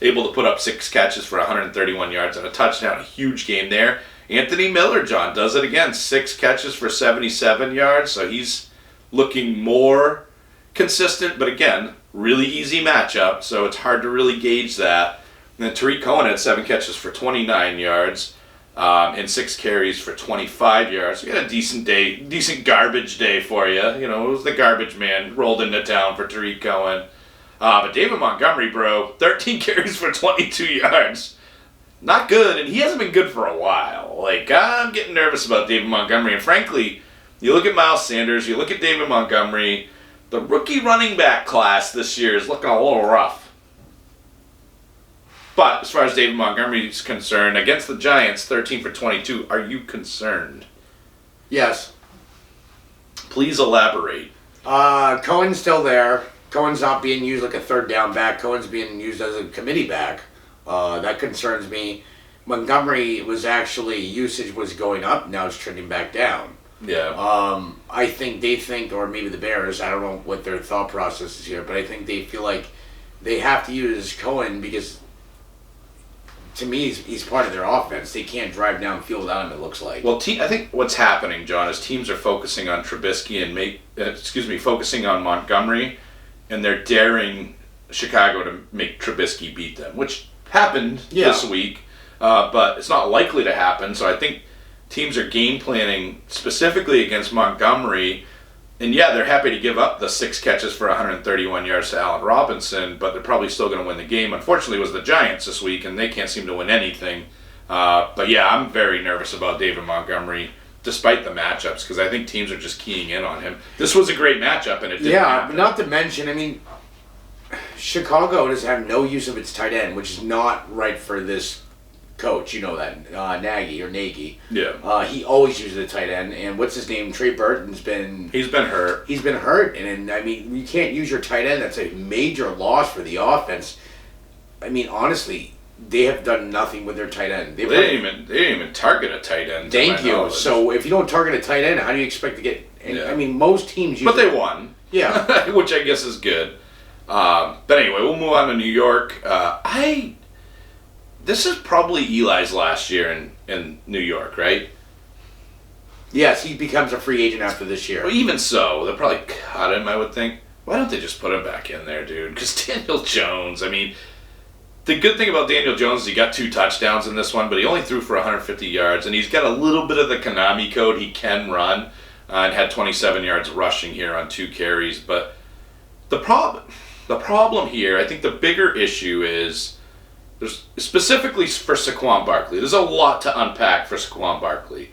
able to put up 6 catches for 131 yards and a touchdown. A huge game there. Anthony Miller, John, does it again. 6 catches for 77 yards, so he's looking more consistent, but again, really easy matchup, so it's hard to really gauge that. And then Tariq Cohen had 7 catches for 29 yards and 6 carries for 25 yards. We had a decent garbage day for you. It was the garbage man rolled into town for Tariq Cohen. But David Montgomery, bro, 13 carries for 22 yards. Not good, and he hasn't been good for a while. I'm getting nervous about David Montgomery. And frankly, you look at Miles Sanders, you look at David Montgomery, the rookie running back class this year is looking a little rough. But as far as David Montgomery is concerned, against the Giants, 13 for 22, are you concerned? Yes. Please elaborate. Cohen's still there. Cohen's not being used like a third down back. Cohen's being used as a committee back. That concerns me. Montgomery usage was going up. Now it's trending back down. Yeah. I think they think, or maybe the Bears, I don't know what their thought process is here, but I think they feel like they have to use Cohen because, to me, he's part of their offense. They can't drive downfield without him, it looks like. Well, I think what's happening, John, is teams are focusing on Trubisky and focusing on Montgomery, and they're daring Chicago to make Trubisky beat them, which happened this week, but it's not likely to happen. So I think teams are game planning specifically against Montgomery. And they're happy to give up the 6 catches for 131 yards to Allen Robinson, but they're probably still going to win the game. Unfortunately, it was the Giants this week, and they can't seem to win anything. But I'm very nervous about David Montgomery, despite the matchups, because I think teams are just keying in on him. This was a great matchup, and it didn't happen. Not to mention, Chicago does have no use of its tight end, which is not right for this coach, that, Nagy. Yeah. He always uses a tight end, and what's his name? Trey Burton's been... He's been hurt. He's been hurt, and you can't use your tight end. That's a major loss for the offense. I mean, honestly, they have done nothing with their tight end. They didn't even target a tight end. Thank you. So if you don't target a tight end, how do you expect to get? Yeah. I mean, most teams. But they won. Yeah, which I guess is good. But anyway, we'll move on to New York. This is probably Eli's last year in New York, right? Yes, he becomes a free agent after this year. Well, even so, they'll probably cut him, I would think. Why don't they just put him back in there, dude? Because Daniel Jones, I mean, the good thing about Daniel Jones is he got 2 touchdowns in this one, but he only threw for 150 yards, and he's got a little bit of the Konami code. He can run, and had 27 yards rushing here on 2 carries. But the problem here, I think the bigger issue is, there's specifically for Saquon Barkley. There's a lot to unpack for Saquon Barkley.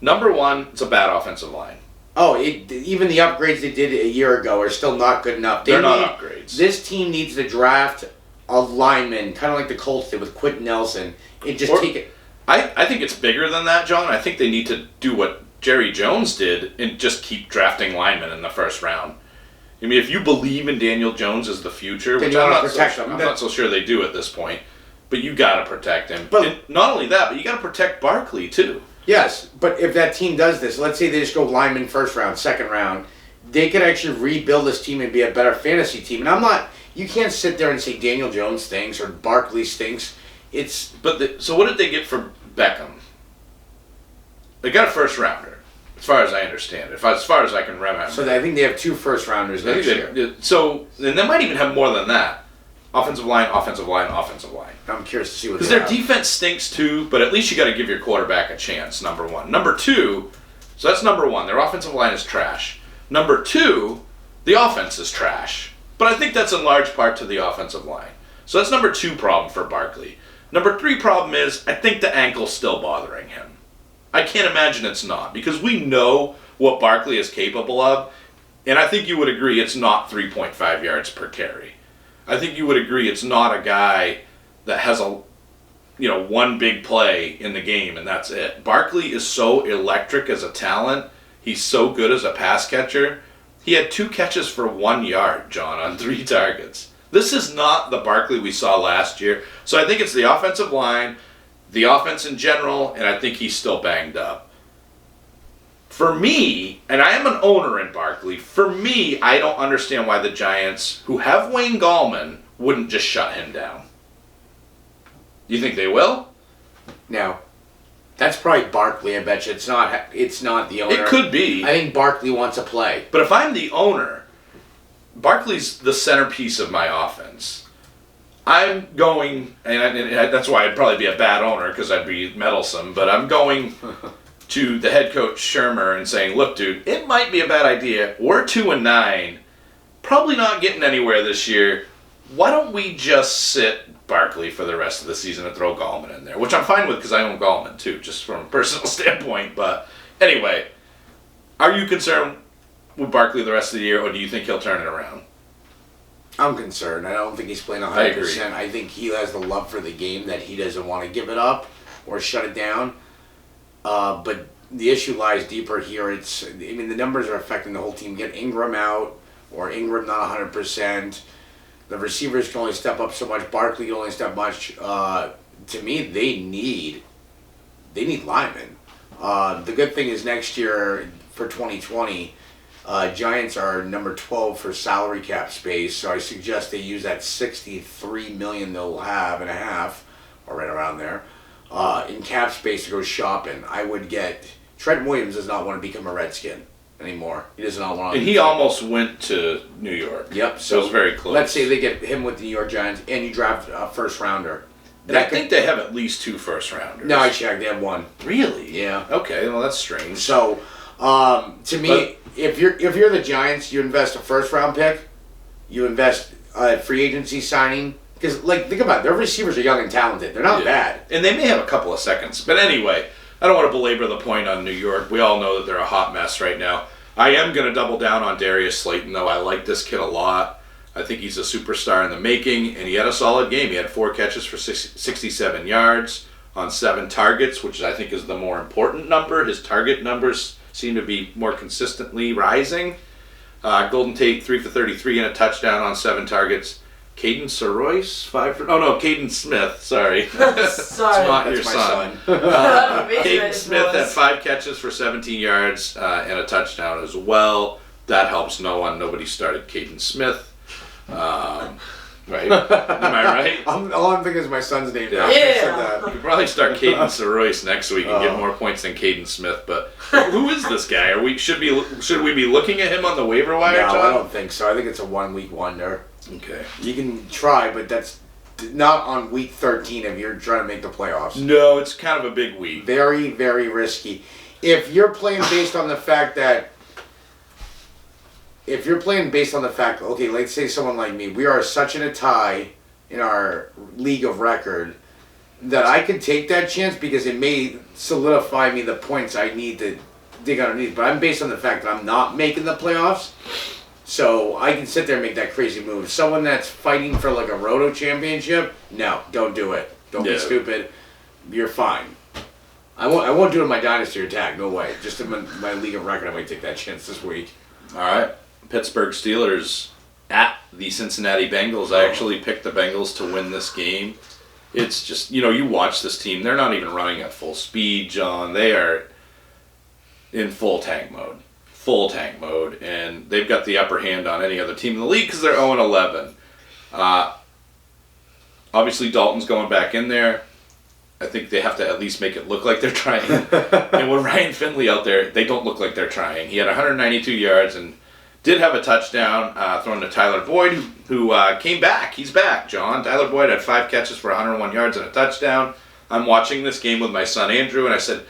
Number one, it's a bad offensive line. Oh, even the upgrades they did a year ago are still not good enough. They're not upgrades. This team needs to draft a lineman, kind of like the Colts did with Quentin Nelson, and just take it. I think it's bigger than that, John. I think they need to do what Jerry Jones did and just keep drafting linemen in the first round. I mean, if you believe in Daniel Jones as the future, then which I'm not so sure they do at this point, but you got to protect him. But not only that, but you got to protect Barkley too. Yes, but if that team does this, let's say they just go lineman first round, second round, they could actually rebuild this team and be a better fantasy team. And you can't sit there and say Daniel Jones stinks or Barkley stinks. So what did they get for Beckham? They got a first rounder, as far as I understand it, as far as I can remember. So I think they have 2 first rounders next year. So, and they might even have more than that. Offensive line, offensive line, offensive line. I'm curious to see what because their defense stinks too, but at least you got to give your quarterback a chance, number one. Number two, so that's number one. Their offensive line is trash. Number two, the offense is trash. But I think that's in large part to the offensive line. So that's number 2 problem for Barkley. Number 3 problem is I think the ankle's still bothering him. I can't imagine it's not, because we know what Barkley is capable of, and I think you would agree it's not 3.5 yards per carry. I think you would agree it's not a guy that has one big play in the game and that's it. Barkley is so electric as a talent. He's so good as a pass catcher. He had 2 catches for 1 yard, John, on 3 targets. This is not the Barkley we saw last year. So I think it's the offensive line, the offense in general, and I think he's still banged up. For me, and I am an owner in Barkley, for me, I don't understand why the Giants, who have Wayne Gallman, wouldn't just shut him down. You think they will? No. That's probably Barkley, I bet you. It's not the owner. It could be. I think Barkley wants to play. But if I'm the owner, Barkley's the centerpiece of my offense. I'm going, and that's why I'd probably be a bad owner, because I'd be meddlesome, but I'm going to the head coach Shermer and saying, look, dude, it might be a bad idea. We're 2-9, probably not getting anywhere this year. Why don't we just sit Barkley for the rest of the season and throw Gallman in there? Which I'm fine with because I own Gallman too, just from a personal standpoint. But anyway, are you concerned with Barkley the rest of the year, or do you think he'll turn it around? I'm concerned. I don't think he's playing 100%. I agree. I think he has the love for the game that he doesn't want to give it up or shut it down. But the issue lies deeper here. The numbers are affecting the whole team. Get Ingram out, or Ingram not 100%. The receivers can only step up so much. Barkley can only step much. To me, they need linemen. The good thing is next year for 2020, Giants are number 12 for salary cap space. So I suggest they use that $63 million they'll have and a half, or right around there, in cap space to go shopping. I would get Trent Williams does not want to become a Redskin anymore. He does not want to. And he almost went to New York. Yep. So it was very close. Let's say they get him with the New York Giants, and you draft a first rounder. And I think they have at least 2 first rounders. No, I checked. They have 1. Really? Yeah. Okay. Well, that's strange. So, to me, if you're the Giants, you invest a first round pick, you invest a free agency signing, because think about it, their receivers are young and talented. They're not bad, and they may have a couple of seconds. But anyway, I don't want to belabor the point on New York. We all know that they're a hot mess right now. I am going to double down on Darius Slayton, though. I like this kid a lot. I think he's a superstar in the making, and he had a solid game. He had 4 catches for 67 yards on 7 targets, which I think is the more important number. His target numbers seem to be more consistently rising. Golden Tate, 3 for 33 and a touchdown on 7 targets. Caden Saroyce, 5 for... Oh, no, Caden Smith. Sorry. Sorry. It's not your That's my son. Caden Smith had 5 catches for 17 yards and a touchdown as well. That helps no one. Nobody started Caden Smith. Right? Am I right? All I'm thinking is my son's name. Yeah. Yeah. You could probably start Caden Saroyce next week and get more points than Caden Smith. But who is this guy? Should we be looking at him on the waiver wire? No, Tom? I don't think so. I think it's a 1 week wonder. Okay. You can try, but that's not on week 13 if you're trying to make the playoffs. No, it's kind of a big week. Very, very risky. If you're playing based on the fact that, okay, let's say someone like me, we are such in a tie in our league of record that I could take that chance because it may solidify me the points I need to dig underneath. But I'm based on the fact that I'm not making the playoffs. So I can sit there and make that crazy move. Someone that's fighting for like a Roto championship, no, don't do it. Don't be stupid. You're fine. I won't do it in my dynasty or tag. No way. Just in my league of record, I might take that chance this week. All right. Pittsburgh Steelers at the Cincinnati Bengals. I actually picked the Bengals to win this game. It's just, you watch this team. They're not even running at full speed, John. They are in full tank mode. And they've got the upper hand on any other team in the league because they're 0-11. Obviously, Dalton's going back in there. I think they have to at least make it look like they're trying. And with Ryan Finley out there, they don't look like they're trying. He had 192 yards and did have a touchdown thrown to Tyler Boyd, who came back. He's back, John. Tyler Boyd had 5 catches for 101 yards and a touchdown. I'm watching this game with my son Andrew, and I said,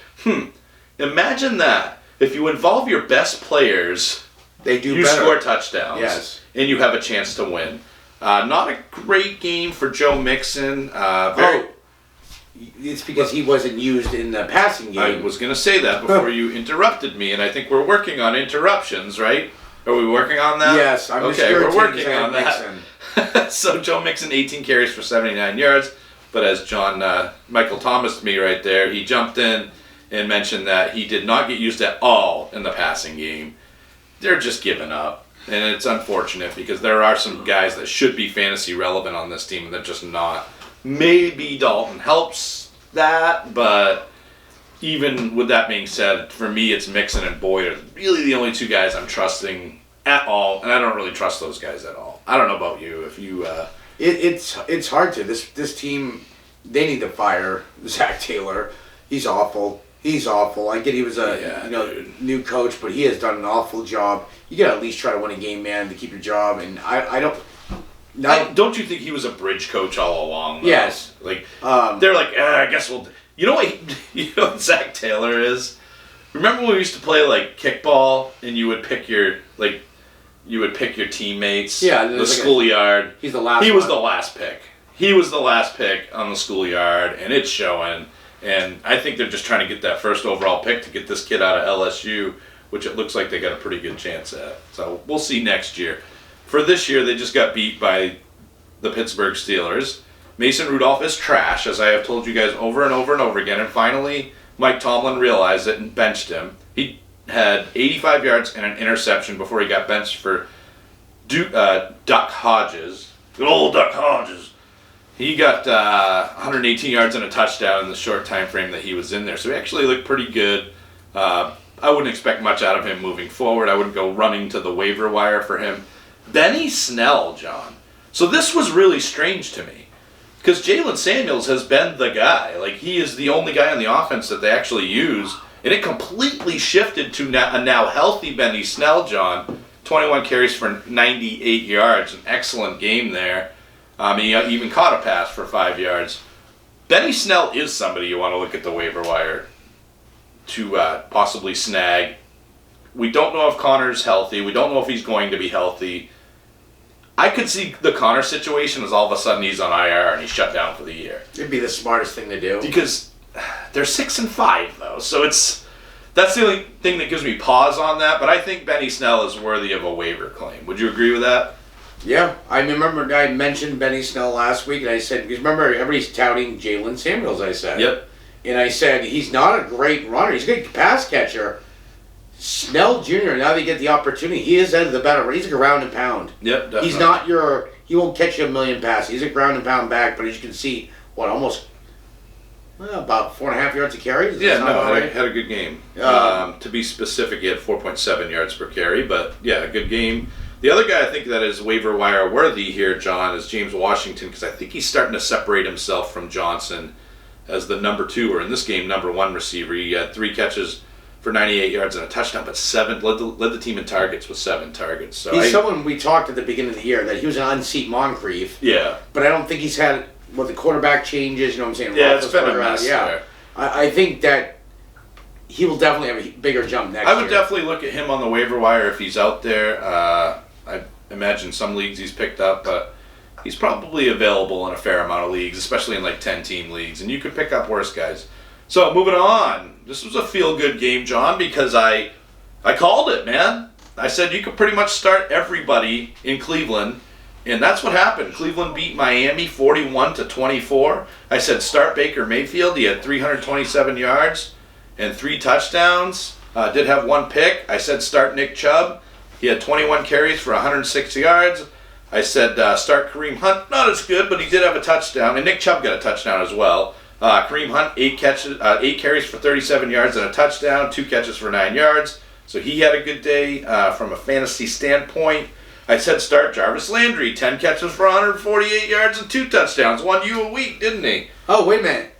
imagine that. If you involve your best players, you score touchdowns. Yes. And you have a chance to win. Not a great game for Joe Mixon. It's because he wasn't used in the passing game. I was going to say that before you interrupted me, and I think we're working on interruptions, right? Are we working on that? Yes, I'm okay. We're working on Mixon. that. So Joe Mixon, 18 carries for 79 yards, but as John Michael Thomas me right there, he jumped in and mentioned that he did not get used at all in the passing game. They're just giving up, and it's unfortunate because there are some guys that should be fantasy relevant on this team, and they're just not. Maybe Dalton helps that, but even with that being said, for me, it's Mixon and Boyd are really the only 2 guys I'm trusting at all, and I don't really trust those guys at all. I don't know about you. If you, it's hard to this team. They need to fire Zach Taylor. He's awful. I get he was a new coach, but he has done an awful job. You got to at least try to win a game, man, to keep your job. And I don't. Don't you think he was a bridge coach all along? Though? Yes. Like they're like, I guess we'll. You know what Zach Taylor is? Remember when we used to play like kickball and you would pick your teammates? Yeah, the schoolyard. He's the last. He was the last pick. He was the last pick on the schoolyard, and it's showing. And I think they're just trying to get that first overall pick to get this kid out of LSU, which it looks like they got a pretty good chance at. So we'll see next year. For this year, they just got beat by the Pittsburgh Steelers. Mason Rudolph is trash, as I have told you guys over and over and over again. And finally, Mike Tomlin realized it and benched him. He had 85 yards and an interception before he got benched for Duck Hodges. Good old Duck Hodges. He got 118 yards and a touchdown in the short time frame that he was in there. So he actually looked pretty good. I wouldn't expect much out of him moving forward. I wouldn't go running to the waiver wire for him. Benny Snell, John. So this was really strange to me. Because Jalen Samuels has been the guy. Like, he is the only guy on the offense that they actually use. And it completely shifted to a now healthy Benny Snell, John. 21 carries for 98 yards. An excellent game there. He even caught a pass for 5 yards. Benny Snell is somebody you want to look at the waiver wire to possibly snag. We don't know if Connor's healthy. We don't know if he's going to be healthy. I could see the Connor situation as all of a sudden he's on IR and he's shut down for the year. It'd be the smartest thing to do. Because they're 6-5 though, so that's the only thing that gives me pause on that. But I think Benny Snell is worthy of a waiver claim. Would you agree with that? Yeah, I remember I mentioned Benny Snell last week, and I said, because remember everybody's touting Jalen Samuels. I said, yep, and I said he's not a great runner. He's a good pass catcher. Snell Jr., now that you get the opportunity, he is the better. He's like a round and pound. Yep, definitely. he won't catch you a million passes. He's a ground and pound back, but as you can see, almost about 4.5 yards a carry. Had a good game. To be specific, he had 4.7 yards per carry, but yeah, a good game. The other guy I think that is waiver wire worthy here, John, is James Washington, because I think he's starting to separate himself from Johnson as the number 2, or in this game, number 1 receiver. He had 3 catches for 98 yards and a touchdown, but led the team in targets with 7 targets. So he's someone we talked at the beginning of the year that he was an unseat Moncrief. Yeah. But I don't think he's had the quarterback changes, you know what I'm saying? Yeah, it's been a mess there. I think that he will definitely have a bigger jump next year. I would definitely look at him on the waiver wire if he's out there. I imagine some leagues he's picked up, but he's probably available in a fair amount of leagues, especially in like 10-team leagues, and you could pick up worse guys. So moving on, this was a feel-good game, John, because I called it, man. I said you could pretty much start everybody in Cleveland, and that's what happened. Cleveland beat Miami 41-24. I said start Baker Mayfield. He had 327 yards and 3 touchdowns. Did have 1 pick. I said start Nick Chubb. He had 21 carries for 106 yards. I said start Kareem Hunt. Not as good, but he did have a touchdown. And Nick Chubb got a touchdown as well. Kareem Hunt, 8 carries for 37 yards and a touchdown. 2 catches for 9 yards. So he had a good day from a fantasy standpoint. I said start Jarvis Landry. 10 catches for 148 yards and 2 touchdowns. Won you a week, didn't he? Oh, wait a minute.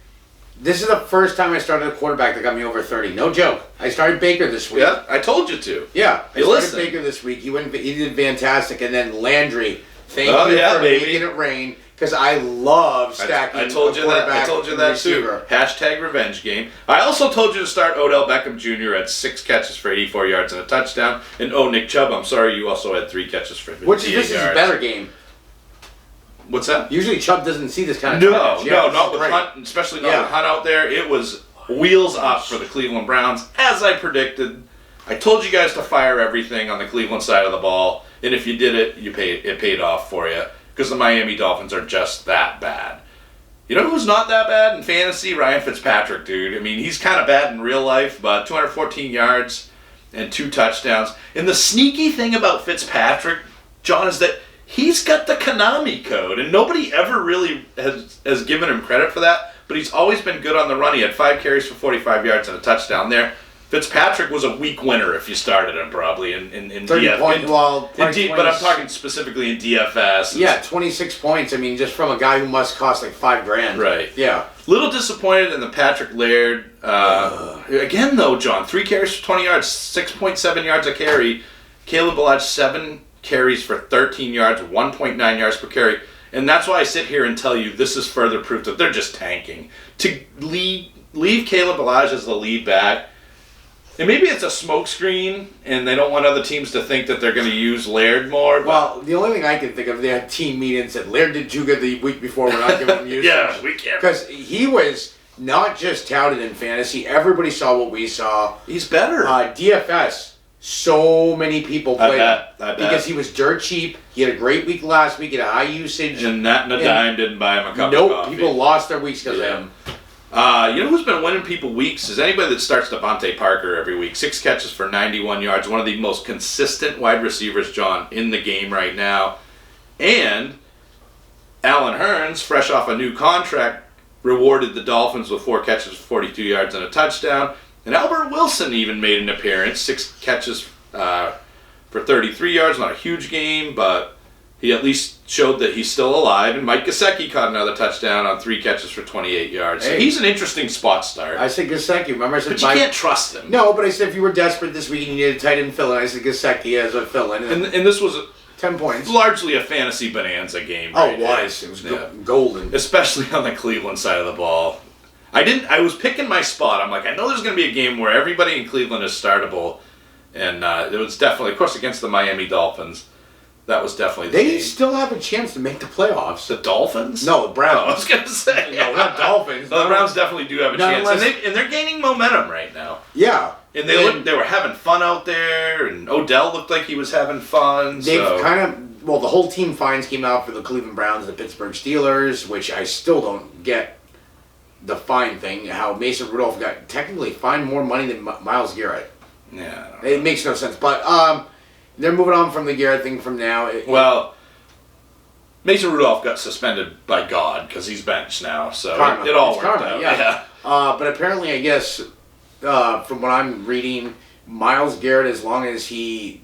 This is the first time I started a quarterback that got me over 30. No joke. I started Baker this week. Yeah, I told you to. Yeah, I started started Baker this week. He did fantastic. And then Landry, thank you for making it rain, because I love stacking. I told you that too. Hashtag revenge game. I also told you to start Odell Beckham Jr. at 6 catches for 84 yards and a touchdown. And Nick Chubb, I'm sorry, you also had 3 catches for 58 yards. This is a better game. What's that? Usually Chubb doesn't see this kind of coverage. No, not with Hunt, especially not with Hunt out there. It was wheels up for the Cleveland Browns, as I predicted. I told you guys to fire everything on the Cleveland side of the ball, and if you did it, it paid off for you, because the Miami Dolphins are just that bad. You know who's not that bad in fantasy? Ryan Fitzpatrick, dude. I mean, he's kind of bad in real life, but 214 yards and 2 touchdowns. And the sneaky thing about Fitzpatrick, John, is that he's got the Konami code, and nobody ever really has given him credit for that, but he's always been good on the run. He had 5 carries for 45 yards and a touchdown there. Fitzpatrick was a week winner if you started him, probably, in DFS. But I'm talking specifically in DFS. Yeah, 26 points. I mean, just from a guy who must cost like $5,000. Right. Yeah. Little disappointed in the Patrick Laird. Again, though, John, 3 carries for 20 yards, 6.7 yards a carry. Caleb Ballage, 7 carries for 13 yards, 1.9 yards per carry. And that's why I sit here and tell you this is further proof that they're just tanking. To leave Caleb Ballage as the lead back, and maybe it's a smokescreen, and they don't want other teams to think that they're going to use Laird more. Well, the only thing I can think of, they had team meetings and said, Laird did too good the week before, we're not giving him use. Yeah, we can't. Because he was not just touted in fantasy. Everybody saw what we saw. He's better. DFS, so many people played I bet. Because he was dirt cheap. He had a great week last week. He had a high usage. And that and a dime didn't buy him a cup of coffee. People lost their weeks because of him. You know who's been winning people weeks is anybody that starts Devontae Parker every week. 6 catches for 91 yards. One of the most consistent wide receivers, John, in the game right now. And Allen Hurns, fresh off a new contract, rewarded the Dolphins with 4 catches for 42 yards and a touchdown. And Albert Wilson even made an appearance. 6 catches for 33 yards. Not a huge game, but he at least showed that he's still alive. And Mike Gesicki caught another touchdown on 3 catches for 28 yards. So he's an interesting spot start. I said Gesicki. Remember I said... But you can't trust him. No, but I said if you were desperate this week and you needed a tight end fill-in, I said Gesicki as a fill-in. And this was... 10 points. Largely a fantasy bonanza game. Right? It was. It was golden. Especially on the Cleveland side of the ball. I was picking my spot. I'm like, I know there's going to be a game where everybody in Cleveland is startable. And it was definitely, of course, against the Miami Dolphins. That was definitely the game. They still have a chance to make the playoffs. The Dolphins? No, the Browns. I was going to say. No, not Dolphins. No, the Browns definitely do have a chance. And they're gaining momentum right now. Yeah. And they were having fun out there. And Odell looked like he was having fun. They've kind of... Well, the whole team fines came out for the Cleveland Browns and the Pittsburgh Steelers, which I still don't get the fine thing. How Mason Rudolph got technically fined more money than Myles Garrett. Yeah. It makes no sense. But they're moving on from the Garrett thing from now. Mason Rudolph got suspended by God because he's benched now, so Karma. it all It's worked karma, out. yeah. But apparently, I guess, from what I'm reading, Myles Garrett, as long as he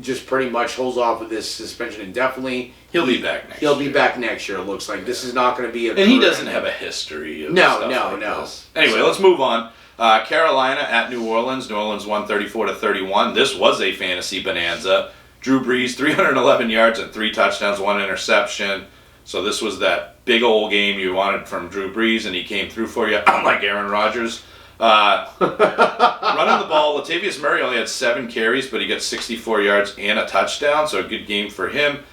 just pretty much holds off with this suspension indefinitely, He'll be back next he'll year. be back next year, it looks like. This is not going to be a... And he doesn't have a history of No. this. Anyway, let's move on. Carolina at New Orleans. New Orleans won 34-31. This was a fantasy bonanza. Drew Brees, 311 yards and 3 touchdowns, 1 interception. So this was that big old game you wanted from Drew Brees, and he came through for you, unlike Aaron Rodgers. Running the ball, Latavius Murray only had 7 carries, but he got 64 yards and a touchdown, so a good game for him.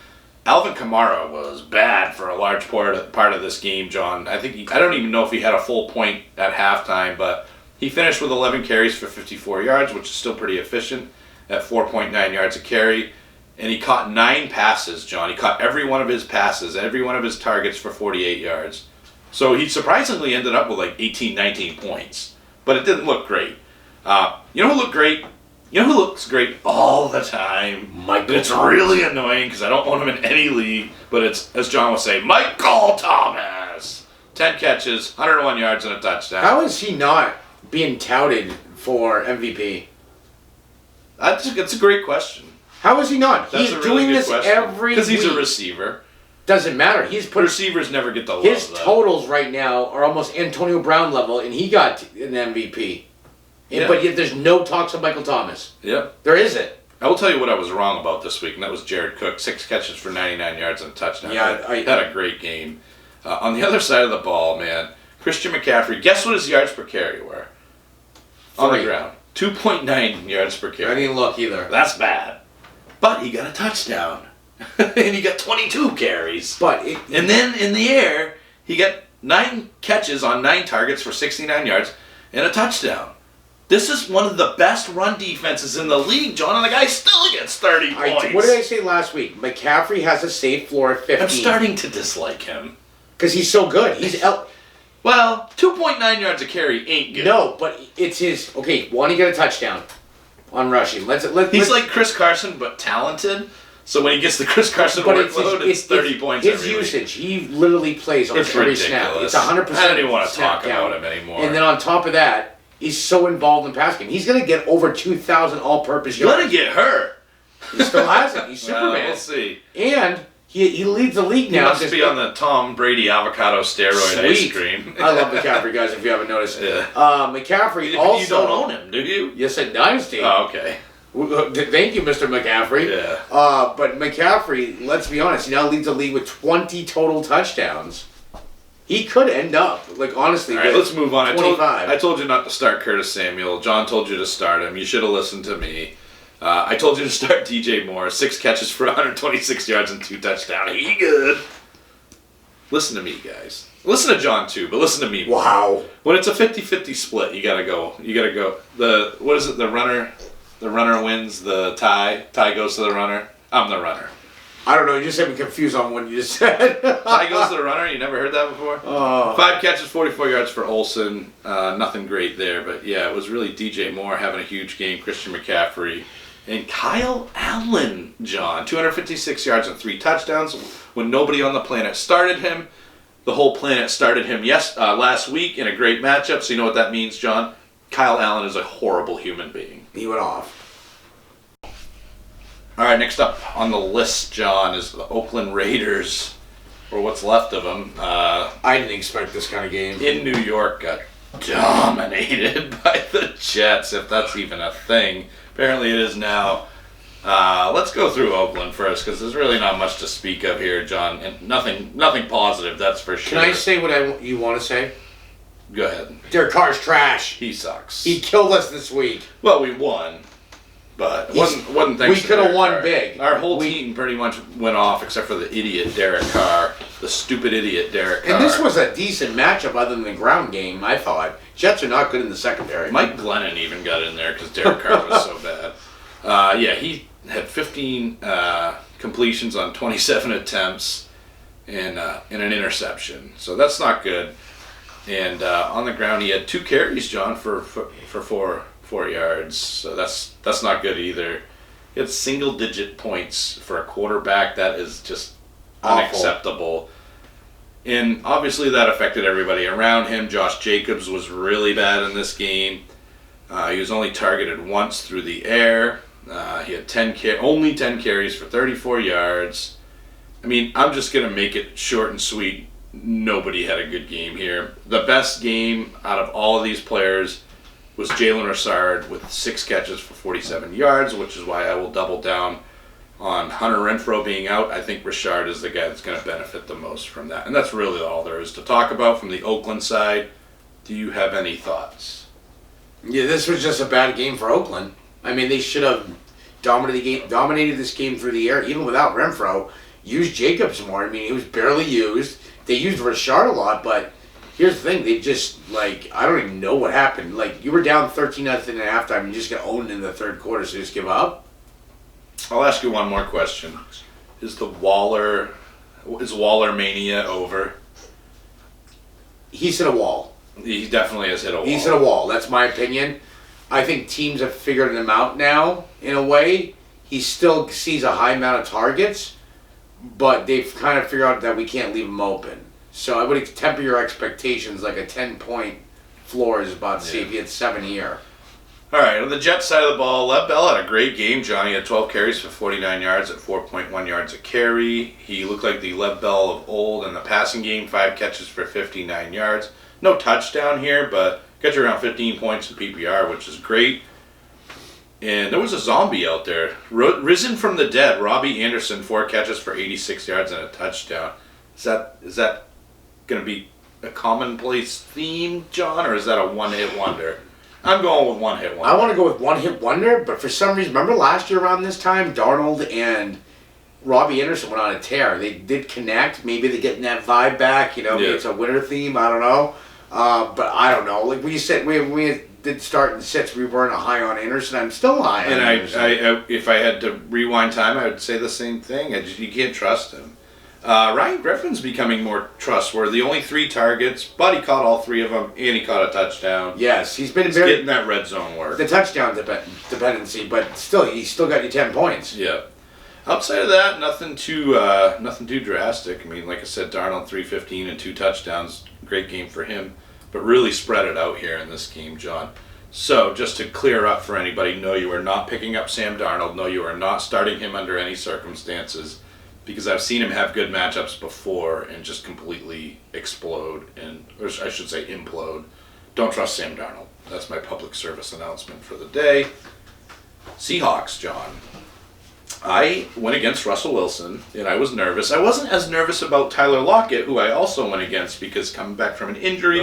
Alvin Kamara was bad for a large part of this game, John. I don't even know if he had a full point at halftime, but he finished with 11 carries for 54 yards, which is still pretty efficient at 4.9 yards a carry. And he caught 9 passes, John. He caught every one of his passes, every one of his targets for 48 yards. So he surprisingly ended up with like 18, 19 points. But it didn't look great. You know who looked great? You know who looks great all the time? Michael It's Thomas. really annoying because I don't want him in any league. But it's, as John would say, Michael Thomas. 10 catches, 101 yards, and a touchdown. How is he not being touted for MVP? It's a great question. How is he not? That's He's a really doing good this question. every Because he's a week. receiver. Doesn't matter. He's put Receivers never get the love. his though. totals right now are almost Antonio Brown level, and he got an MVP. Yeah. But yet there's no talks of Michael Thomas. Yep. There isn't. I will tell you what I was wrong about this week, and that was Jared Cook. 6 catches for 99 yards and a touchdown. Yeah, He had a great game. On the other side of the ball, man, Christian McCaffrey, guess what his yards per carry were? On the 3. ground. 2.9 yards per I carry. didn't look either. That's bad. But he got a touchdown. And he got 22 carries. But And then in the air, he got 9 catches on 9 targets for 69 yards and a touchdown. This is one of the best run defenses in the league, John, and the guy still gets 30 points. what did I say last week? McCaffrey has a safe floor at 15. I'm starting to dislike him. Because he's so good. Well, 2.9 yards a carry ain't good. No, but it's his... Okay, one, he got a touchdown on rushing. He's like Chris Carson, but talented. So when he gets the Chris Carson workload, it's 30 points his every week. usage. He literally plays on It's every ridiculous. snap. It's 100%. I don't even want to snap talk count. about him anymore. And then on top of that, he's so involved in pass game. He's going to get over 2,000 all-purpose He's yards. gonna get hurt. He still hasn't. He's Well, Superman. we'll see. And he leads the league He now. must be on the Tom Brady avocado steroid ice Sweet. cream. I love McCaffrey, guys, if you haven't noticed. Yeah. McCaffrey also... You don't own him, do you? Yes, at Dynasty. Oh, okay. Thank you, Mr. McCaffrey. Yeah. But McCaffrey, let's be honest, he now leads the league with 20 total touchdowns. He could end up, honestly, All right, with let's move on. 25. I told you not to start Curtis Samuel. John told you to start him. You should have listened to me. I told you to start DJ Moore. 6 catches for 126 yards and 2 touchdowns. He good. Listen to me, guys. Listen to John, too, but listen to me. Wow. When it's a 50-50 split, you gotta go. You gotta go. What is it? The runner wins. The tie goes to the runner. I'm the runner. I don't know, you just had me confused on what you just said. Tie goes to the runner. You never heard that before? Oh. 5 catches, 44 yards for Olsen. Nothing great there, but yeah, it was really DJ Moore having a huge game. Christian McCaffrey and Kyle Allen, John, 256 yards and 3 touchdowns. When nobody on the planet started him, the whole planet started him last week in a great matchup. So you know what that means, John? Kyle Allen is a horrible human being. He went off. All right, next up on the list, John, is the Oakland Raiders, or what's left of them. I didn't expect this kind of game. In New York, got dominated by the Jets, if that's even a thing. Apparently it is now. Let's go through Oakland first, because there's really not much to speak of here, John, and nothing positive, that's for sure. Can I say what you want to say? Go ahead. Derek Carr's trash. He sucks. He killed us this week. Well, we won, but it wasn't thanks we to could have Derek won Carr. big. Our whole team pretty much went off, except for the idiot Derek Carr, the stupid idiot Derek Carr. And this was a decent matchup other than the ground game, I thought. Jets are not good in the secondary. Mike Glennon even got in there because Derek Carr was so bad. Yeah, he had 15 completions on 27 attempts and an interception. So that's not good. And on the ground, he had 2 carries, John, for 4 yards. So that's not good either. He had single-digit points for a quarterback. That is just unacceptable. And obviously that affected everybody around him. Josh Jacobs was really bad in this game. He was only targeted once through the air. He had only 10 carries for 34 yards. I mean, I'm just going to make it short and sweet. Nobody had a good game here. The best game out of all of these players was Jalen Richard with 6 catches for 47 yards, which is why I will double down on Hunter Renfrow being out. I think Richard is the guy that's going to benefit the most from that. And that's really all there is to talk about from the Oakland side. Do you have any thoughts? Yeah, this was just a bad game for Oakland. I mean, they should have dominated this game through the air, even without Renfrow. Used Jacobs more. I mean, he was barely used. They used Richard a lot, but here's the thing. They just, I don't even know what happened. You were down 13-0 at halftime and you just got owned in the third quarter, so you just give up? I'll ask you one more question. Is Waller mania over? He's hit a wall. He definitely has hit a wall. He's hit a wall. That's my opinion. I think teams have figured him out now, in a way. He still sees a high amount of targets, but they've kind of figured out that we can't leave him open. So I would temper your expectations. Like a 10-point floor is about to see if he hits 7 here. All right, on the Jets side of the ball, Lev Bell had a great game. Johnny had 12 carries for 49 yards at 4.1 yards a carry. He looked like the Lev Bell of old in the passing game, 5 catches for 59 yards. No touchdown here, but got you around 15 points in PPR, which is great. And there was a zombie out there. Risen from the dead, Robbie Anderson, 4 catches for 86 yards and a touchdown. Is that going to be a commonplace theme, John, or is that a one-hit wonder? I'm going with one-hit wonder. I want to go with one-hit wonder, but for some reason, remember last year around this time, Darnold and Robbie Anderson went on a tear. They did connect. Maybe they're getting that vibe back. Maybe it's a winter theme. I don't know. But I don't know. Like we said, we did start in sits. We weren't high on Anderson. I'm still high on Anderson. And if I had to rewind time, I would say the same thing. You can't trust him. Ryan Griffin's becoming more trustworthy. Only 3 targets, but he caught all 3 of them, and he caught a touchdown. Yes, he's getting that red zone work. The touchdown dependency, but still, he still got you 10 points. Yeah. Outside of that, nothing too drastic. I mean, like I said, Darnold 315 and 2 touchdowns. Great game for him, but really spread it out here in this game, John. So, just to clear up for anybody, no, you are not picking up Sam Darnold. No, you are not starting him under any circumstances, because I've seen him have good matchups before and just completely explode, or I should say implode. Don't trust Sam Darnold. That's my public service announcement for the day. Seahawks, John. I went against Russell Wilson, and I was nervous. I wasn't as nervous about Tyler Lockett, who I also went against because coming back from an injury,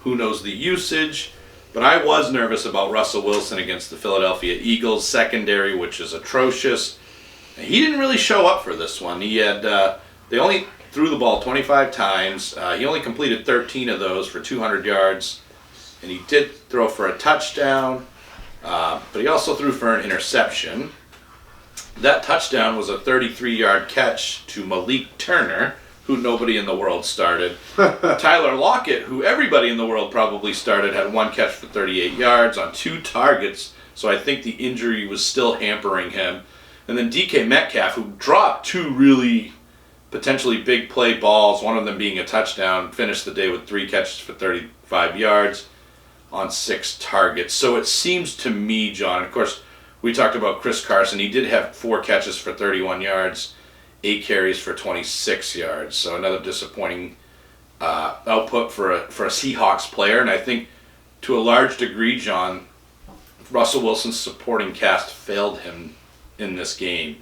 who knows the usage. But I was nervous about Russell Wilson against the Philadelphia Eagles secondary, which is atrocious. He didn't really show up for this one. He had they only threw the ball 25 times. He only completed 13 of those for 200 yards, and he did throw for a touchdown, but he also threw for an interception. That touchdown was a 33-yard catch to Malik Turner, who nobody in the world started. Tyler Lockett, who everybody in the world probably started, had 1 catch for 38 yards on 2 targets, so I think the injury was still hampering him. And then DK Metcalf, who dropped 2 really potentially big play balls, one of them being a touchdown, finished the day with 3 catches for 35 yards on 6 targets. So it seems to me, John, of course, we talked about Chris Carson. He did have 4 catches for 31 yards, 8 carries for 26 yards. So another disappointing output for a Seahawks player. And I think to a large degree, John, Russell Wilson's supporting cast failed him in this game,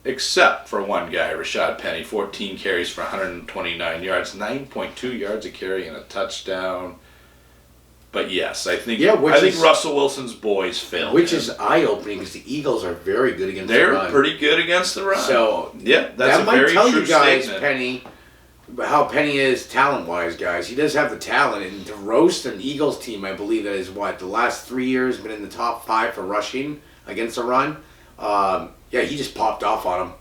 except for one guy, Rashad Penny, 14 carries for 129 yards, 9.2 yards a carry and a touchdown. But yes, I think Russell Wilson's boys failed. Which is eye-opening because the Eagles are very good against the run. They're pretty good against the run. So yeah, that's that might tell you guys, statement. Penny, how Penny is talent-wise, guys. He does have the talent, and to roast an Eagles team, I believe that is the last 3 years been in the top 5 for rushing against the run. He just popped off on him.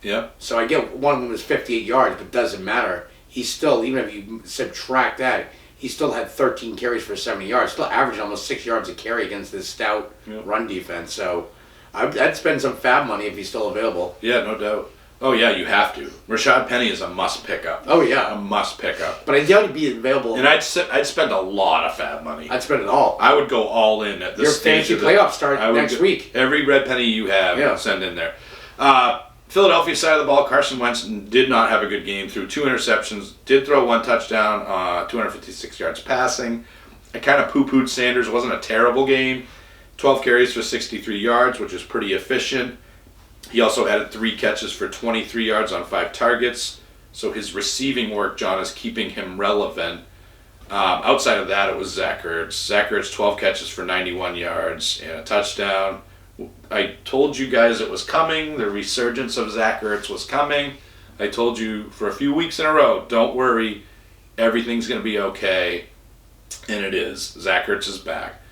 Yeah. So I get one of them was 58 yards, but it doesn't matter. He's still, even if you subtract that, he still had 13 carries for 70 yards, still averaging almost 6 yards a carry against this stout run defense. So I'd spend some fab money if he's still available. Yeah, no doubt. Oh, yeah, you have to. Rashad Penny is a must pickup. Oh, yeah. A must pickup. But I doubt he'd be available. And I'd spend a lot of fab money. I'd spend it all. I would go all in at this Your stage. fantasy playoffs start next week. Every red penny you have, send in there. Philadelphia side of the ball, Carson Wentz did not have a good game. Threw 2 interceptions. Did throw 1 touchdown, 256 yards passing. I kind of poo-pooed Sanders. It wasn't a terrible game. 12 carries for 63 yards, which is pretty efficient. He also added 3 catches for 23 yards on 5 targets. So his receiving work, John, is keeping him relevant. Outside of that, it was Zach Ertz. Zach Ertz, 12 catches for 91 yards and a touchdown. I told you guys it was coming. The resurgence of Zach Ertz was coming. I told you for a few weeks in a row, don't worry, everything's going to be okay. And it is. Zach Ertz is back.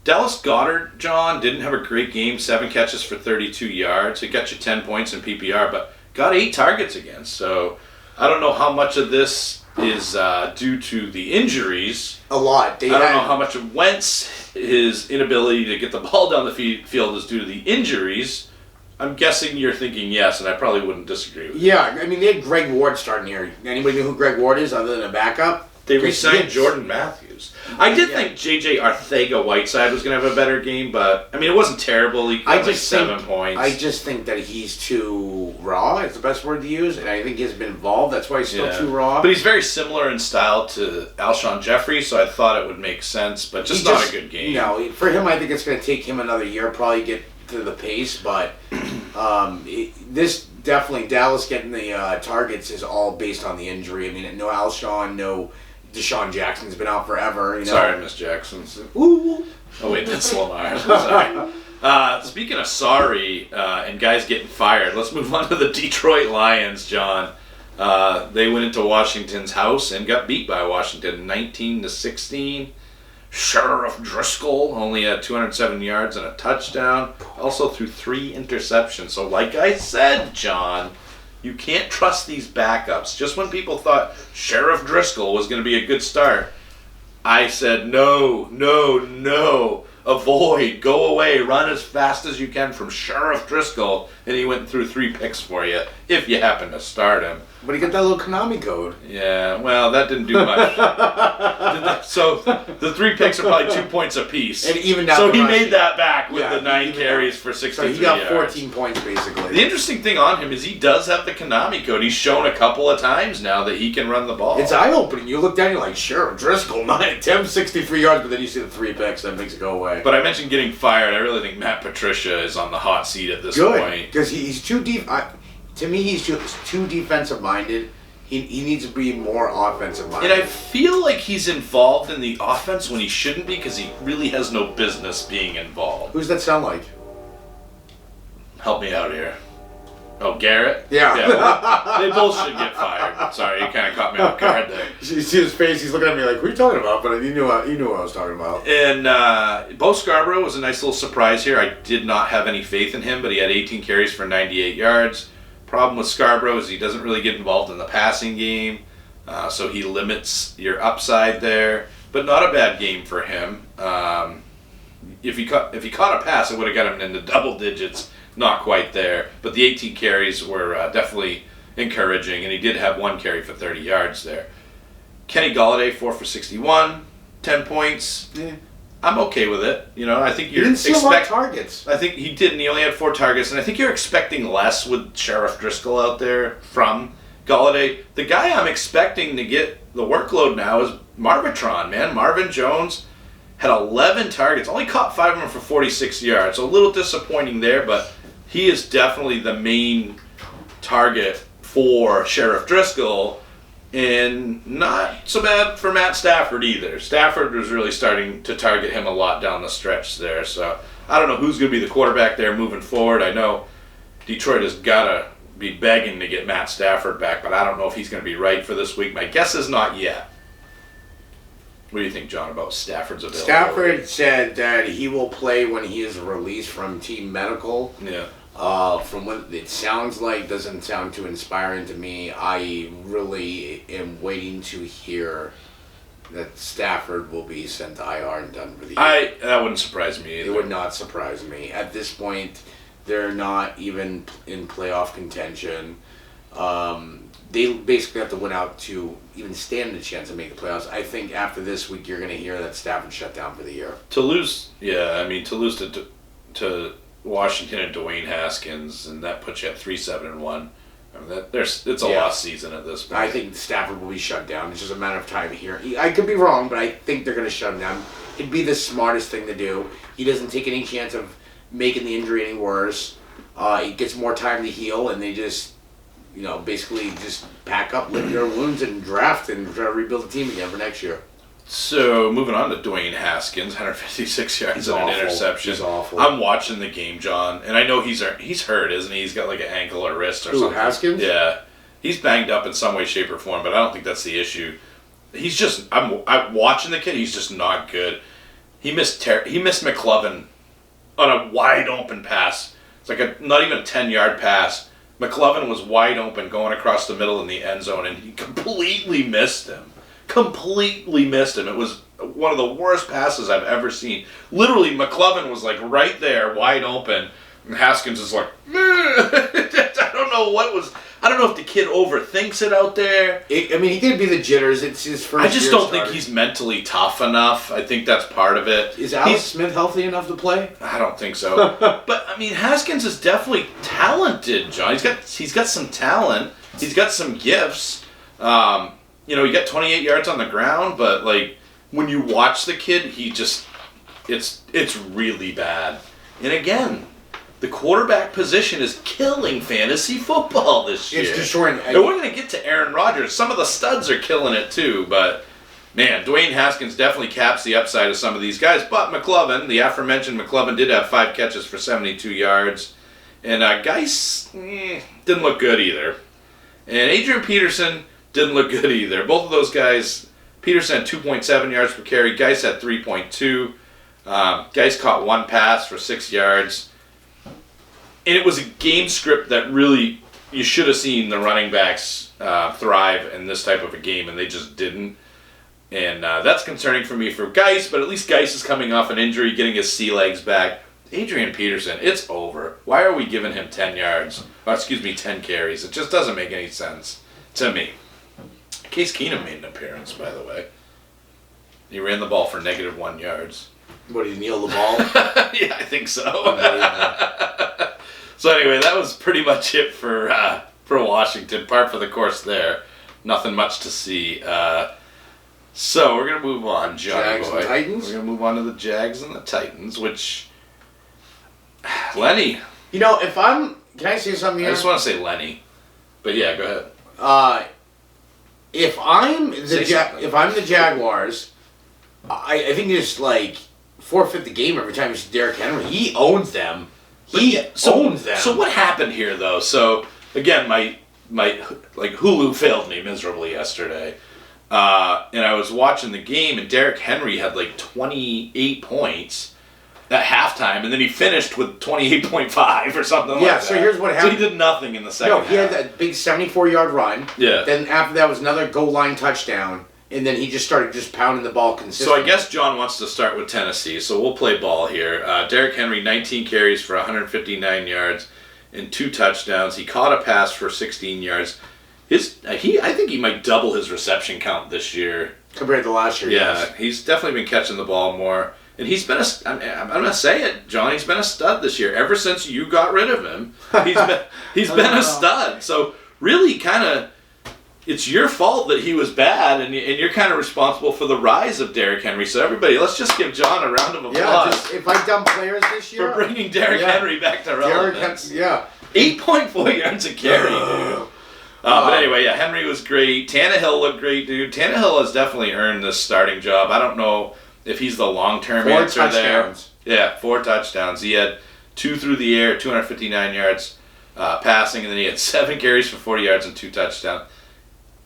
Dallas Goedert, John, didn't have a great game. 7 catches for 32 yards. It got you 10 points in PPR, but got 8 targets again. So I don't know how much of this is due to the injuries. A lot. I don't know how much of Wentz, his inability to get the ball down the field is due to the injuries. I'm guessing you're thinking yes, and I probably wouldn't disagree with you. Yeah, I mean, they had Greg Ward starting here. Anybody know who Greg Ward is other than a backup? They re-signed Jordan Matthews. I did think J.J. Arcega-Whiteside was going to have a better game, but, I mean, it wasn't terrible. He got like 7 points. I just think that he's too raw, is the best word to use, and I think he's been involved. That's why he's still too raw. But he's very similar in style to Alshon Jeffrey, so I thought it would make sense, but just not a good game. No, for him, I think it's going to take him another year, probably get to the pace, but this definitely, Dallas getting the targets is all based on the injury. I mean, no Alshon, no Deshaun Jackson's been out forever. You know? Sorry, Miss Jackson. Ooh. Oh, wait, that's Lamar. Sorry. Speaking of sorry and guys getting fired, let's move on to the Detroit Lions, John. They went into Washington's house and got beat by Washington 19-16. Sheriff Driscoll only had 207 yards and a touchdown. Also threw 3 interceptions. So like I said, John, you can't trust these backups. Just when people thought Sheriff Driscoll was going to be a good start, I said no. Avoid, go away, run as fast as you can from Sheriff Driscoll, and he went through 3 picks for you, if you happen to start him. But he got that little Konami code. Yeah, well, that didn't do much. So the 3 picks are probably 2 points apiece. And even now, so he made that back with the 9 carries out. for 63 So he got yards. 14 points, basically. The interesting thing on him is he does have the Konami code. He's shown a couple of times now that he can run the ball. It's eye-opening. You look down, you're like, Sheriff Driscoll, 9 attempts, 63 yards, but then you see the 3 picks, that makes it go away. But I mentioned getting fired. I really think Matt Patricia is on the hot seat at this Good, point. because he's too deep. To me, he's too defensive-minded. He needs to be more offensive-minded. And I feel like he's involved in the offense when he shouldn't be because he really has no business being involved. Who's that sound like? Help me out here. Oh, Garrett? Yeah. Well, they both should get fired. Sorry, you kind of caught me off guard there. You see his face, he's looking at me like, what are you talking about? But he knew what I was talking about. And Bo Scarborough was a nice little surprise here. I did not have any faith in him, but he had 18 carries for 98 yards. Problem with Scarborough is he doesn't really get involved in the passing game, so he limits your upside there. But not a bad game for him. If he caught a pass, it would have got him into double digits. Not quite there, but the 18 carries were definitely encouraging, and he did have 1 carry for 30 yards there. Kenny Golladay, 4 for 61, 10 points. Yeah. I'm okay with it. You know, I think He didn't see a lot of targets. I think he did, and he only had 4 targets, and I think you're expecting less with Sheriff Driscoll out there from Golladay. The guy I'm expecting to get the workload now is Marvitron, man. Marvin Jones had 11 targets, only caught 5 of them for 46 yards. So a little disappointing there, but he is definitely the main target for Sheriff Driscoll. And not so bad for Matt Stafford either. Stafford was really starting to target him a lot down the stretch there. So I don't know who's going to be the quarterback there moving forward. I know Detroit has got to be begging to get Matt Stafford back, but I don't know if he's going to be right for this week. My guess is not yet. What do you think, John, about Stafford's ability? Stafford said that he will play when he is released from team medical. Yeah. From what it sounds like, doesn't sound too inspiring to me. I really am waiting to hear that Stafford will be sent to IR and done for the year. That wouldn't surprise me either. It would not surprise me. At this point, They're not even in playoff contention. They basically have to win out to even stand a chance of making the playoffs. I think after this week, you're going to hear that Stafford shut down for the year. To lose to Washington and Dwayne Haskins, and that puts you at 3-7-1. I mean, it's a lost season at this point. I think Stafford will be shut down. It's just a matter of time here. I could be wrong, but I think they're going to shut him down. It'd be the smartest thing to do. He doesn't take any chance of making the injury any worse. He gets more time to heal, and they just, basically just pack up, lick their wounds, and draft and try to rebuild the team again for next year. So, moving on to Dwayne Haskins, 156 yards and an interception. He's awful. I'm watching the game, John, and I know he's hurt, isn't he? He's got like an ankle or wrist or something. Haskins? Yeah. He's banged up in some way, shape, or form, but I don't think that's the issue. He's just, I'm watching the kid, he's just not good. He missed McLovin on a wide open pass. It's like not even a 10-yard pass. McLovin was wide open going across the middle in the end zone, and he completely missed him. It was one of the worst passes I've ever seen. Literally, McLovin was like right there, wide open, and Haskins is like, I don't know if the kid overthinks it out there. He could be the jitters. It's his first. I just don't think he's mentally tough enough. I think that's part of it. Is Alex Smith healthy enough to play? I don't think so. But Haskins is definitely talented, John. He's got some talent. He's got some gifts. He got 28 yards on the ground, but like when you watch the kid, it's really bad. And again, the quarterback position is killing fantasy football this year. It's destroying. And we're going to get to Aaron Rodgers. Some of the studs are killing it too, but man, Dwayne Haskins definitely caps the upside of some of these guys. But McLovin, the aforementioned McLovin, did have 5 catches for 72 yards. And Geis didn't look good either. And Adrian Peterson didn't look good either. Both of those guys, Peterson had 2.7 yards per carry. Geis had 3.2. Geis caught 1 pass for 6 yards. And it was a game script that really, you should have seen the running backs thrive in this type of a game, and they just didn't. And that's concerning for me for Geis, but at least Geis is coming off an injury, getting his sea legs back. Adrian Peterson, it's over. Why are we giving him 10 carries? It just doesn't make any sense to me. Case Keenum made an appearance, by the way. He ran the ball for -1 yards. What, did he kneel the ball? Yeah, I think so. So anyway, that was pretty much it for Washington. Par for the course there. Nothing much to see. So we're going to move on, Johnny Jags boy. and Titans? We're going to move on to the Jags and the Titans, which... Lenny. Can I say something here? I just want to say Lenny. But yeah, go ahead. If I'm the Jaguars, I think you just forfeit the game every time you see Derrick Henry. He owns them. Owns them. So what happened here, though? So again, my Hulu failed me miserably yesterday, and I was watching the game, and Derrick Henry had 28 points at halftime, and then he finished with 28.5 or something like that. Yeah, so here's what happened. So he did nothing in the second half. He had that big 74-yard run. Yeah. Then after that was another goal line touchdown, and then he just started pounding the ball consistently. So I guess John wants to start with Tennessee, so we'll play ball here. Derrick Henry, 19 carries for 159 yards and 2 touchdowns. He caught a pass for 16 yards. I think he might double his reception count this year. Compared to last year, Yeah, yes. He's definitely been catching the ball more. And he's been I'm going to say it, John, he's been a stud this year. Ever since you got rid of him, he's been a stud. So really kind of, it's your fault that he was bad, and you're kind of responsible for the rise of Derrick Henry. So everybody, let's just give John a round of applause. If I dump players this year. For bringing Derrick Henry back to relevance. 8.4 yards a carry, dude. But anyway, Henry was great. Tannehill looked great, dude. Tannehill has definitely earned this starting job. I don't know if he's the long-term answer touchdowns. there. Yeah, 4 touchdowns. He had 2 through the air, 259 yards passing, and then he had 7 carries for 40 yards and 2 touchdowns.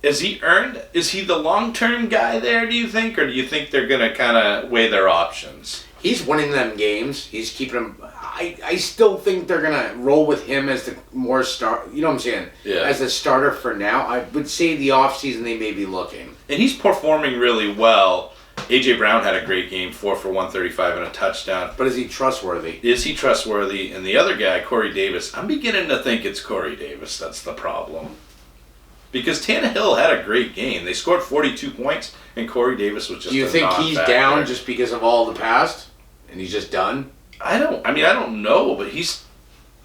Is he the long-term guy there, do you think? Or do you think they're going to kind of weigh their options? He's winning them games. He's keeping them. I still think they're going to roll with him as the more star. You know what I'm saying? Yeah. As the starter for now. I would say the offseason they may be looking. And he's performing really well. A.J. Brown had a great game, 4 for 135 and a touchdown. But is he trustworthy? Is he trustworthy? And the other guy, Corey Davis, I'm beginning to think it's Corey Davis that's the problem. Because Tannehill had a great game. They scored 42 points, and Corey Davis was just Do you think he's down just because of all the past? And he's just done? I don't know, but he's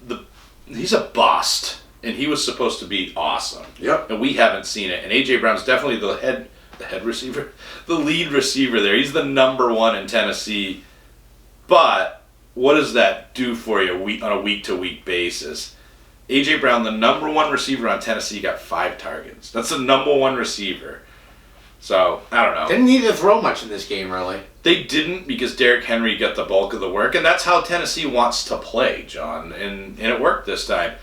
a bust. And he was supposed to be awesome. Yep. And we haven't seen it. And A.J. Brown's definitely the head receiver, the lead receiver there. He's the number one in Tennessee. But what does that do for you on a week-to-week basis? A.J. Brown, the number one receiver on Tennessee, got 5 targets. That's the number one receiver. So, I don't know. Didn't need to throw much in this game, really. They didn't because Derrick Henry got the bulk of the work. And that's how Tennessee wants to play, John. And it worked this time.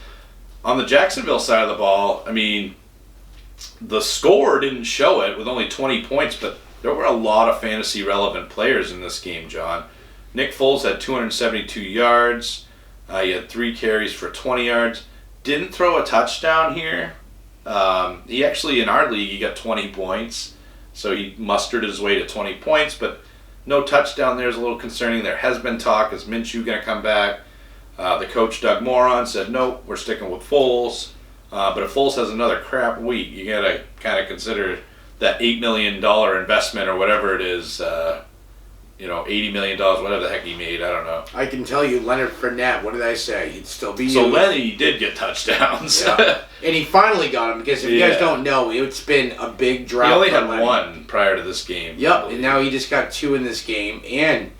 On the Jacksonville side of the ball, I mean, the score didn't show it with only 20 points, but there were a lot of fantasy-relevant players in this game, John. Nick Foles had 272 yards. He had 3 carries for 20 yards. Didn't throw a touchdown here. He actually, in our league, he got 20 points. So he mustered his way to 20 points, but no touchdown there is a little concerning. There has been talk, is Minshew going to come back? The coach, Doug Moron, said, nope, we're sticking with Foles. But if Foles has another crap week, you got to kind of consider that $8 million investment or whatever it is, $80 million, whatever the heck he made, I don't know. I can tell you, Leonard Fournette, what did I say? He'd still be So Lenny did get touchdowns. Yeah. And he finally got him, because if you guys don't know, it's been a big drop. He only had Lenny. 1 prior to this game. Yep, and now he just got 2 in this game. And,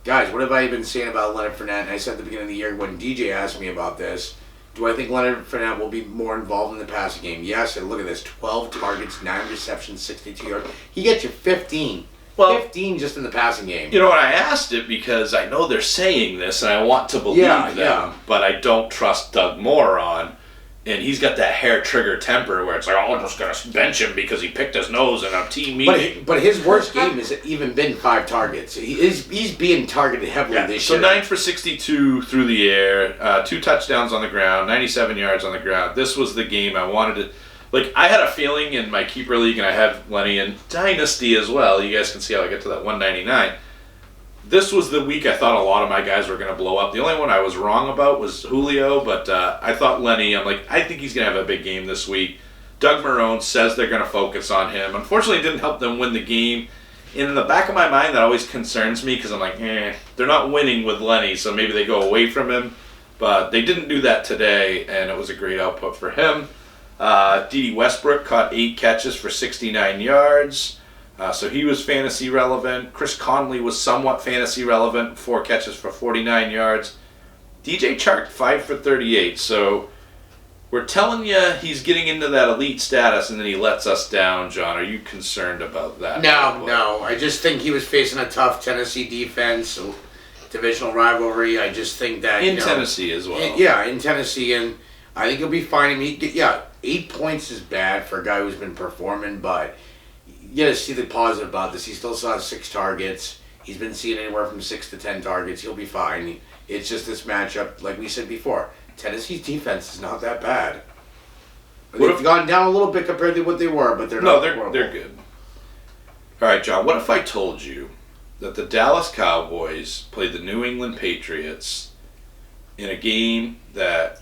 guys, what have I been saying about Leonard Fournette? And I said at the beginning of the year when DJ asked me about this, do I think Leonard Fournette will be more involved in the passing game? Yes, and look at this, 12 targets, 9 receptions, 62 yards. He gets you 15. Well, 15 just in the passing game. You know what, I asked it because I know they're saying this and I want to believe them, but I don't trust Doug Moron. And he's got that hair trigger temper where it's like, oh, I'm just going to bench him because he picked his nose in a team meeting. But his worst game has even been 5 targets. He's being targeted heavily this year. So 9 for 62 through the air, 2 touchdowns on the ground, 97 yards on the ground. This was the game I wanted to... Like, I had a feeling in my keeper league, and I have Lenny in Dynasty as well. You guys can see how I get to that 199. This was the week I thought a lot of my guys were going to blow up. The only one I was wrong about was Julio, but I thought Lenny, I'm like, I think he's going to have a big game this week. Doug Marrone says they're going to focus on him. Unfortunately, it didn't help them win the game. And in the back of my mind, that always concerns me because I'm like, they're not winning with Lenny, so maybe they go away from him. But they didn't do that today, and it was a great output for him. D.D. Westbrook caught 8 catches for 69 yards. So he was fantasy relevant. Chris Conley was somewhat fantasy relevant, 4 catches for 49 yards. DJ Chark, 5 for 38. So we're telling you he's getting into that elite status and then he lets us down, John. Are you concerned about that? No. I just think he was facing a tough Tennessee defense, divisional rivalry. I just think that... In Tennessee as well. In Tennessee, and I think he'll be fine. 8 points is bad for a guy who's been performing, but... You got to see the positive about this. He still saw 6 targets. He's been seeing anywhere from 6 to 10 targets. He'll be fine. It's just this matchup, like we said before. Tennessee's defense is not that bad. They've gone down a little bit compared to what they were, but they're not. No, they're good. All right, John. What if I told you that the Dallas Cowboys played the New England Patriots in a game that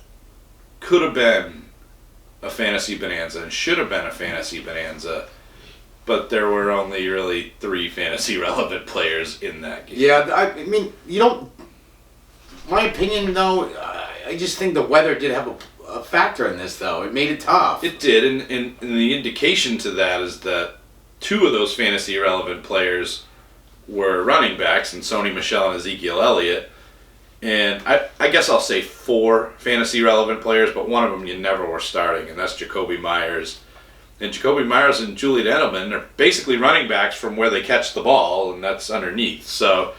could have been a fantasy bonanza and should have been a fantasy bonanza? But there were only really 3 fantasy-relevant players in that game. Yeah, I mean, you don't... My opinion, though, I just think the weather did have a factor in this, though. It made it tough. It did, and the indication to that is that 2 of those fantasy-relevant players were running backs, and Sony Michel and Ezekiel Elliott. And I guess I'll say 4 fantasy-relevant players, but one of them you never were starting, and that's Jacoby Myers. And Jacoby Myers and Julian Edelman are basically running backs from where they catch the ball, and that's underneath. So,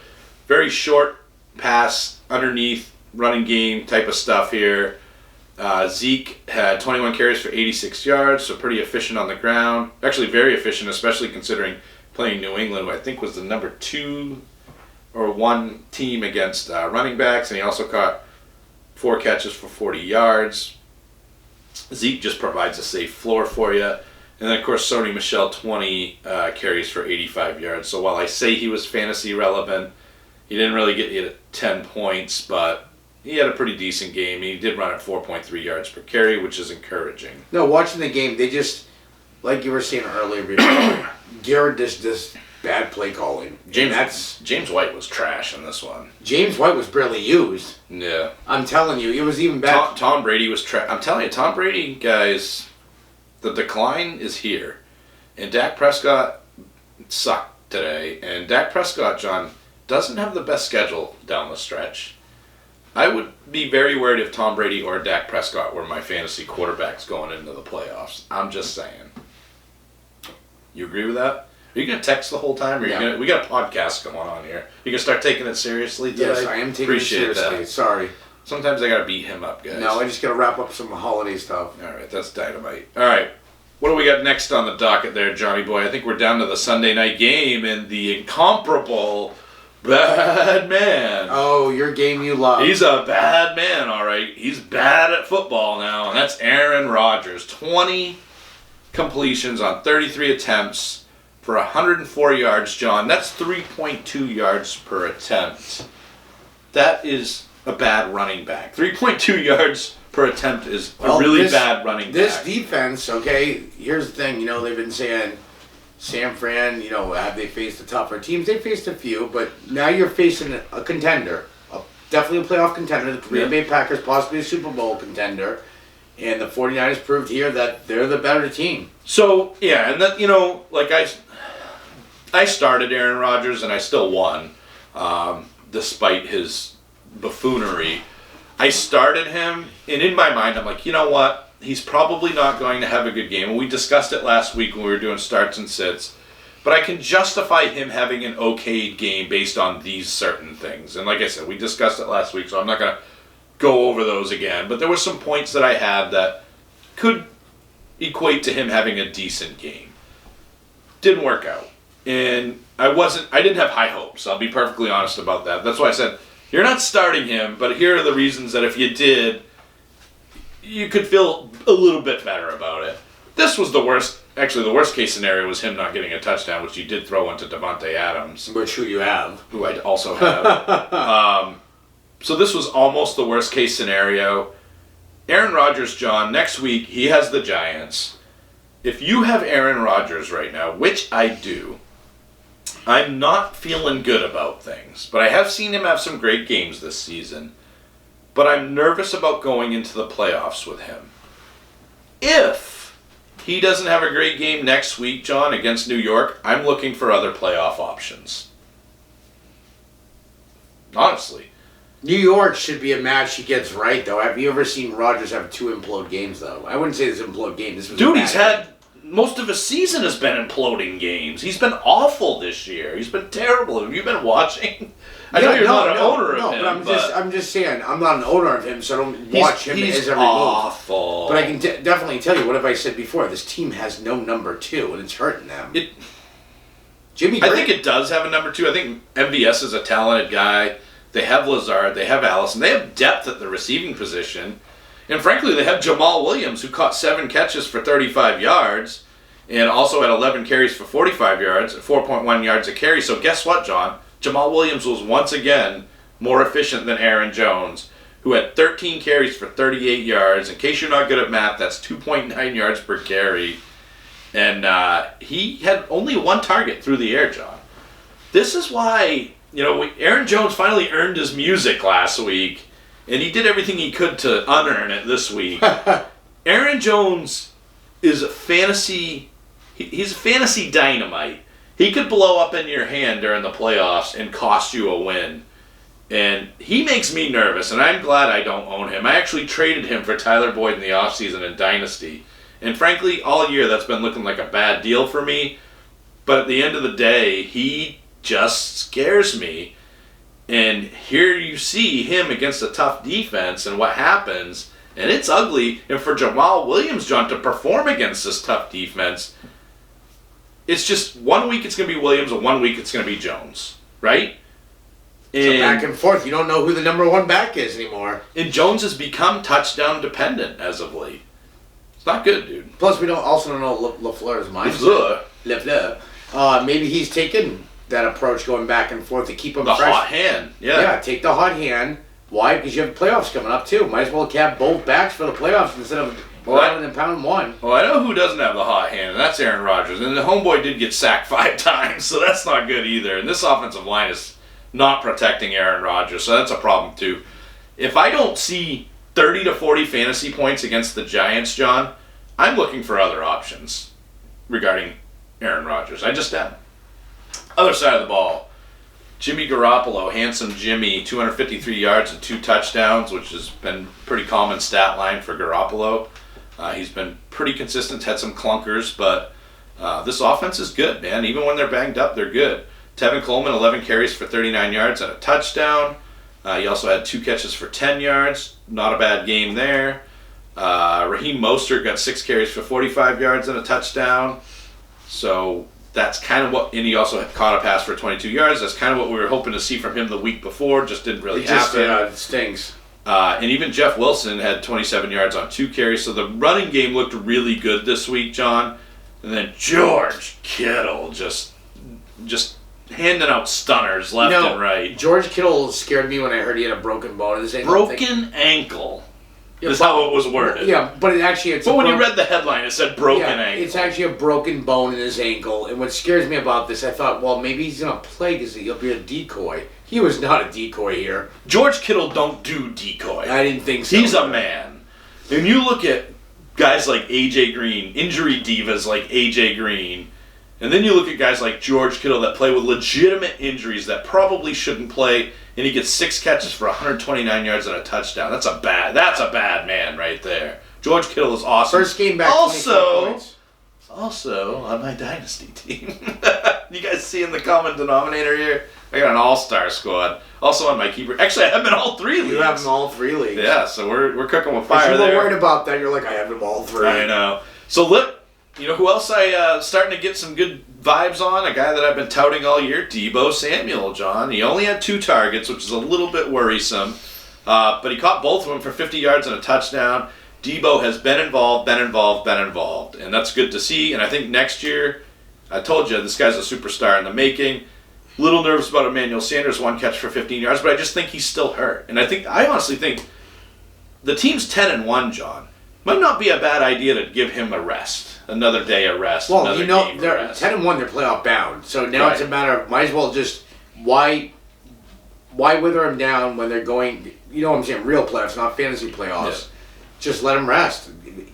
very short pass, underneath, running game type of stuff here. Zeke had 21 carries for 86 yards, so pretty efficient on the ground. Actually, very efficient, especially considering playing New England, who I think was the number 2 or 1 team against running backs. And he also caught 4 catches for 40 yards. Zeke just provides a safe floor for you. And then, of course, Sony Michel, 20 carries for 85 yards. So while I say he was fantasy relevant, he didn't really get you 10 points, but he had a pretty decent game. He did run at 4.3 yards per carry, which is encouraging. No, watching the game, they just, like you were saying earlier before, Garrett just bad play calling. James White was trash in this one. James White was barely used. Yeah. I'm telling you, it was even bad. Tom Brady was trash. I'm telling you, Tom Brady, guys, the decline is here. And Dak Prescott sucked today. And Dak Prescott, John, doesn't have the best schedule down the stretch. I would be very worried if Tom Brady or Dak Prescott were my fantasy quarterbacks going into the playoffs. I'm just saying. You agree with that? Are you going to text the whole time? Or we got a podcast going on here. You going to start taking it seriously today? Yes, I am taking it seriously. That. Sorry. Sometimes I got to beat him up, guys. No, I just got to wrap up some holiday stuff. All right, that's dynamite. All right. What do we got next on the docket there, Johnny boy? I think we're down to the Sunday night game and the incomparable bad man. Oh, your game you love. He's a bad man, all right. He's bad at football now, and that's Aaron Rodgers. 20 completions on 33 attempts for 104 yards, John. That's 3.2 yards per attempt. That is a bad running back. 3.2 yards per attempt is a really bad running back. This defense, okay, here's the thing. They've been saying San Fran, have they faced the tougher teams? They faced a few, but now you're facing a contender. Definitely a playoff contender. The Green Bay Packers, possibly a Super Bowl contender. And the 49ers proved here that they're the better team. So, yeah, and that, like I started Aaron Rodgers and I still won, despite his buffoonery. I started him, and in my mind, I'm like, you know what? He's probably not going to have a good game. And we discussed it last week when we were doing starts and sits. But I can justify him having an okay game based on these certain things. And like I said, we discussed it last week, so I'm not going to go over those again. But there were some points that I had that could equate to him having a decent game. Didn't work out. And I didn't have high hopes. I'll be perfectly honest about that. That's why I said, you're not starting him, but here are the reasons that if you did, you could feel a little bit better about it. This was the worst. Actually, the worst case scenario was him not getting a touchdown, which he did throw into Devontae Adams. Who you have. Who I also have. So this was almost the worst case scenario. Aaron Rodgers, John, next week, he has the Giants. If you have Aaron Rodgers right now, which I do, I'm not feeling good about things. But I have seen him have some great games this season. But I'm nervous about going into the playoffs with him. If he doesn't have a great game next week, John, against New York, I'm looking for other playoff options. Honestly. New York should be a match he gets right, though. Have you ever seen Rodgers have 2 implode games, though? I wouldn't say this is an implode game. This was Dude, he's had... Most of his season has been imploding games. He's been awful this year. He's been terrible. Have you been watching? I know you're not an owner of him. But I'm just saying, I'm not an owner of him, so I don't watch him as every awful. move. But I can definitely tell you, what have I said before? This team has no number 2, and it's hurting them. Jimmy Graham, I think it does have a number 2. I think MVS is a talented guy. They have Lazard. They have Allison. They have depth at the receiving position. And frankly, they have Jamal Williams, who caught 7 catches for 35 yards and also had 11 carries for 45 yards, 4.1 yards a carry. So guess what, John? Jamal Williams was once again more efficient than Aaron Jones, who had 13 carries for 38 yards. In case you're not good at math, that's 2.9 yards per carry. And he had only 1 target through the air, John. This is why, Aaron Jones finally earned his music last week. And he did everything he could to unearn it this week. Aaron Jones is a fantasy... He's a fantasy dynamite. He could blow up in your hand during the playoffs and cost you a win. And he makes me nervous, and I'm glad I don't own him. I actually traded him for Tyler Boyd in the offseason in Dynasty. And frankly, all year that's been looking like a bad deal for me. But at the end of the day, he just scares me. And here you see him against a tough defense and what happens, and it's ugly. And for Jamal Williams, John, to perform against this tough defense, it's just 1 week it's going to be Williams and 1 week it's going to be Jones, right? So back and forth. You don't know who the number 1 back is anymore. And Jones has become touchdown dependent as of late. It's not good, dude. Plus, we don't know LaFleur's mindset. LaFleur. Maybe he's taken that approach going back and forth to keep him fresh. The hot hand. Yeah. Yeah, take the hot hand. Why? Because you have playoffs coming up, too. Might as well cap both backs for the playoffs instead of pounding and pound one. Well, I know who doesn't have the hot hand, and that's Aaron Rodgers. And the homeboy did get sacked 5 times, so that's not good either. And this offensive line is not protecting Aaron Rodgers, so that's a problem, too. If I don't see 30 to 40 fantasy points against the Giants, John, I'm looking for other options regarding Aaron Rodgers. I just am. Other side of the ball, Jimmy Garoppolo, handsome Jimmy, 253 yards and 2 touchdowns, which has been a pretty common stat line for Garoppolo. He's been pretty consistent, had some clunkers, but this offense is good, man. Even when they're banged up, they're good. Tevin Coleman, 11 carries for 39 yards and a touchdown. He also had 2 catches for 10 yards. Not a bad game there. Raheem Mostert got 6 carries for 45 yards and a touchdown. So that's kind of what, and he also had caught a pass for 22 yards. That's kind of what we were hoping to see from him the week before. Just didn't really happen. It stinks. And even Jeff Wilson had 27 yards on 2 carries. So the running game looked really good this week, John. And then George Kittle just handing out stunners left and right. George Kittle scared me when I heard he had a broken bone in his ankle. Broken ankle. Is how it was worded. Yeah, but it's. But when you read the headline, it said broken ankle. It's actually a broken bone in his ankle. And what scares me about this, I thought, well, maybe he's gonna play because he'll be a decoy. He was not a decoy here. George Kittle don't do decoy. I didn't think so. He's a man. And you look at guys like AJ Green, injury divas like AJ Green, and then you look at guys like George Kittle that play with legitimate injuries that probably shouldn't play. And he gets 6 catches for 129 yards and a touchdown. That's a bad man right there. George Kittle is awesome. First game back. Also on my dynasty team. You guys see in the common denominator here? I got an all-star squad. Also on my keeper. Actually, I have them in all 3 leagues. You have them in all 3 leagues. Yeah, so we're cooking with fire there. You were worried about that. You're like, I have them all 3. I know. So look, you know who else I starting to get some good vibes on? A guy that I've been touting all year, Deebo Samuel, John. He only had 2 targets, which is a little bit worrisome. But he caught both of them for 50 yards and a touchdown. Deebo has been involved. And that's good to see. And I think next year, I told you, this guy's a superstar in the making. Little nervous about Emmanuel Sanders, 1 catch for 15 yards, but I just think he's still hurt. And I honestly think the team's 10-1, John. Might not be a bad idea to give him a rest. Another day of rest. Well, they're 10-1, they're playoff bound. So now It's a matter of, might as well just, why wither them down when they're going, you know what I'm saying, real playoffs, not fantasy playoffs. Yeah. Just let them rest.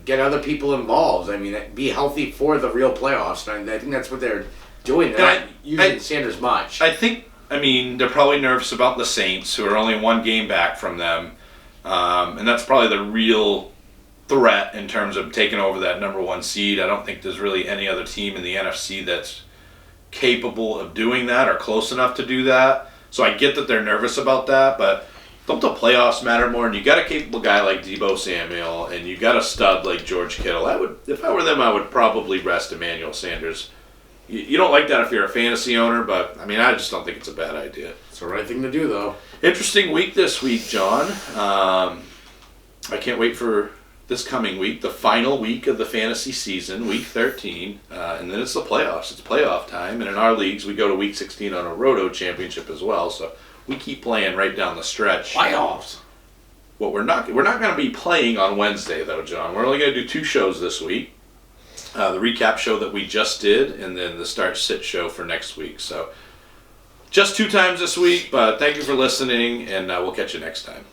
Get other people involved. I mean, be healthy for the real playoffs. And I think that's what they're doing. They're not using Sanders much. I think, they're probably nervous about the Saints, who are only 1 game back from them. And that's probably the real threat in terms of taking over that number 1 seed. I don't think there's really any other team in the NFC that's capable of doing that or close enough to do that. So I get that they're nervous about that, but don't the playoffs matter more? And you got a capable guy like Deebo Samuel, and you got a stud like George Kittle. If I were them, I would probably rest Emmanuel Sanders. You don't like that if you're a fantasy owner, but I just don't think it's a bad idea. It's the right thing to do, though. Interesting week this week, John. I can't wait for this coming week, the final week of the fantasy season, week 13, and then it's the playoffs. It's playoff time, and in our leagues, we go to week 16 on a Roto championship as well, so we keep playing right down the stretch. Playoffs. What we're not going to be playing on Wednesday, though, John. We're only going to do 2 shows this week. The recap show that we just did, and then the start-sit show for next week. So just 2 times this week, but thank you for listening, and we'll catch you next time.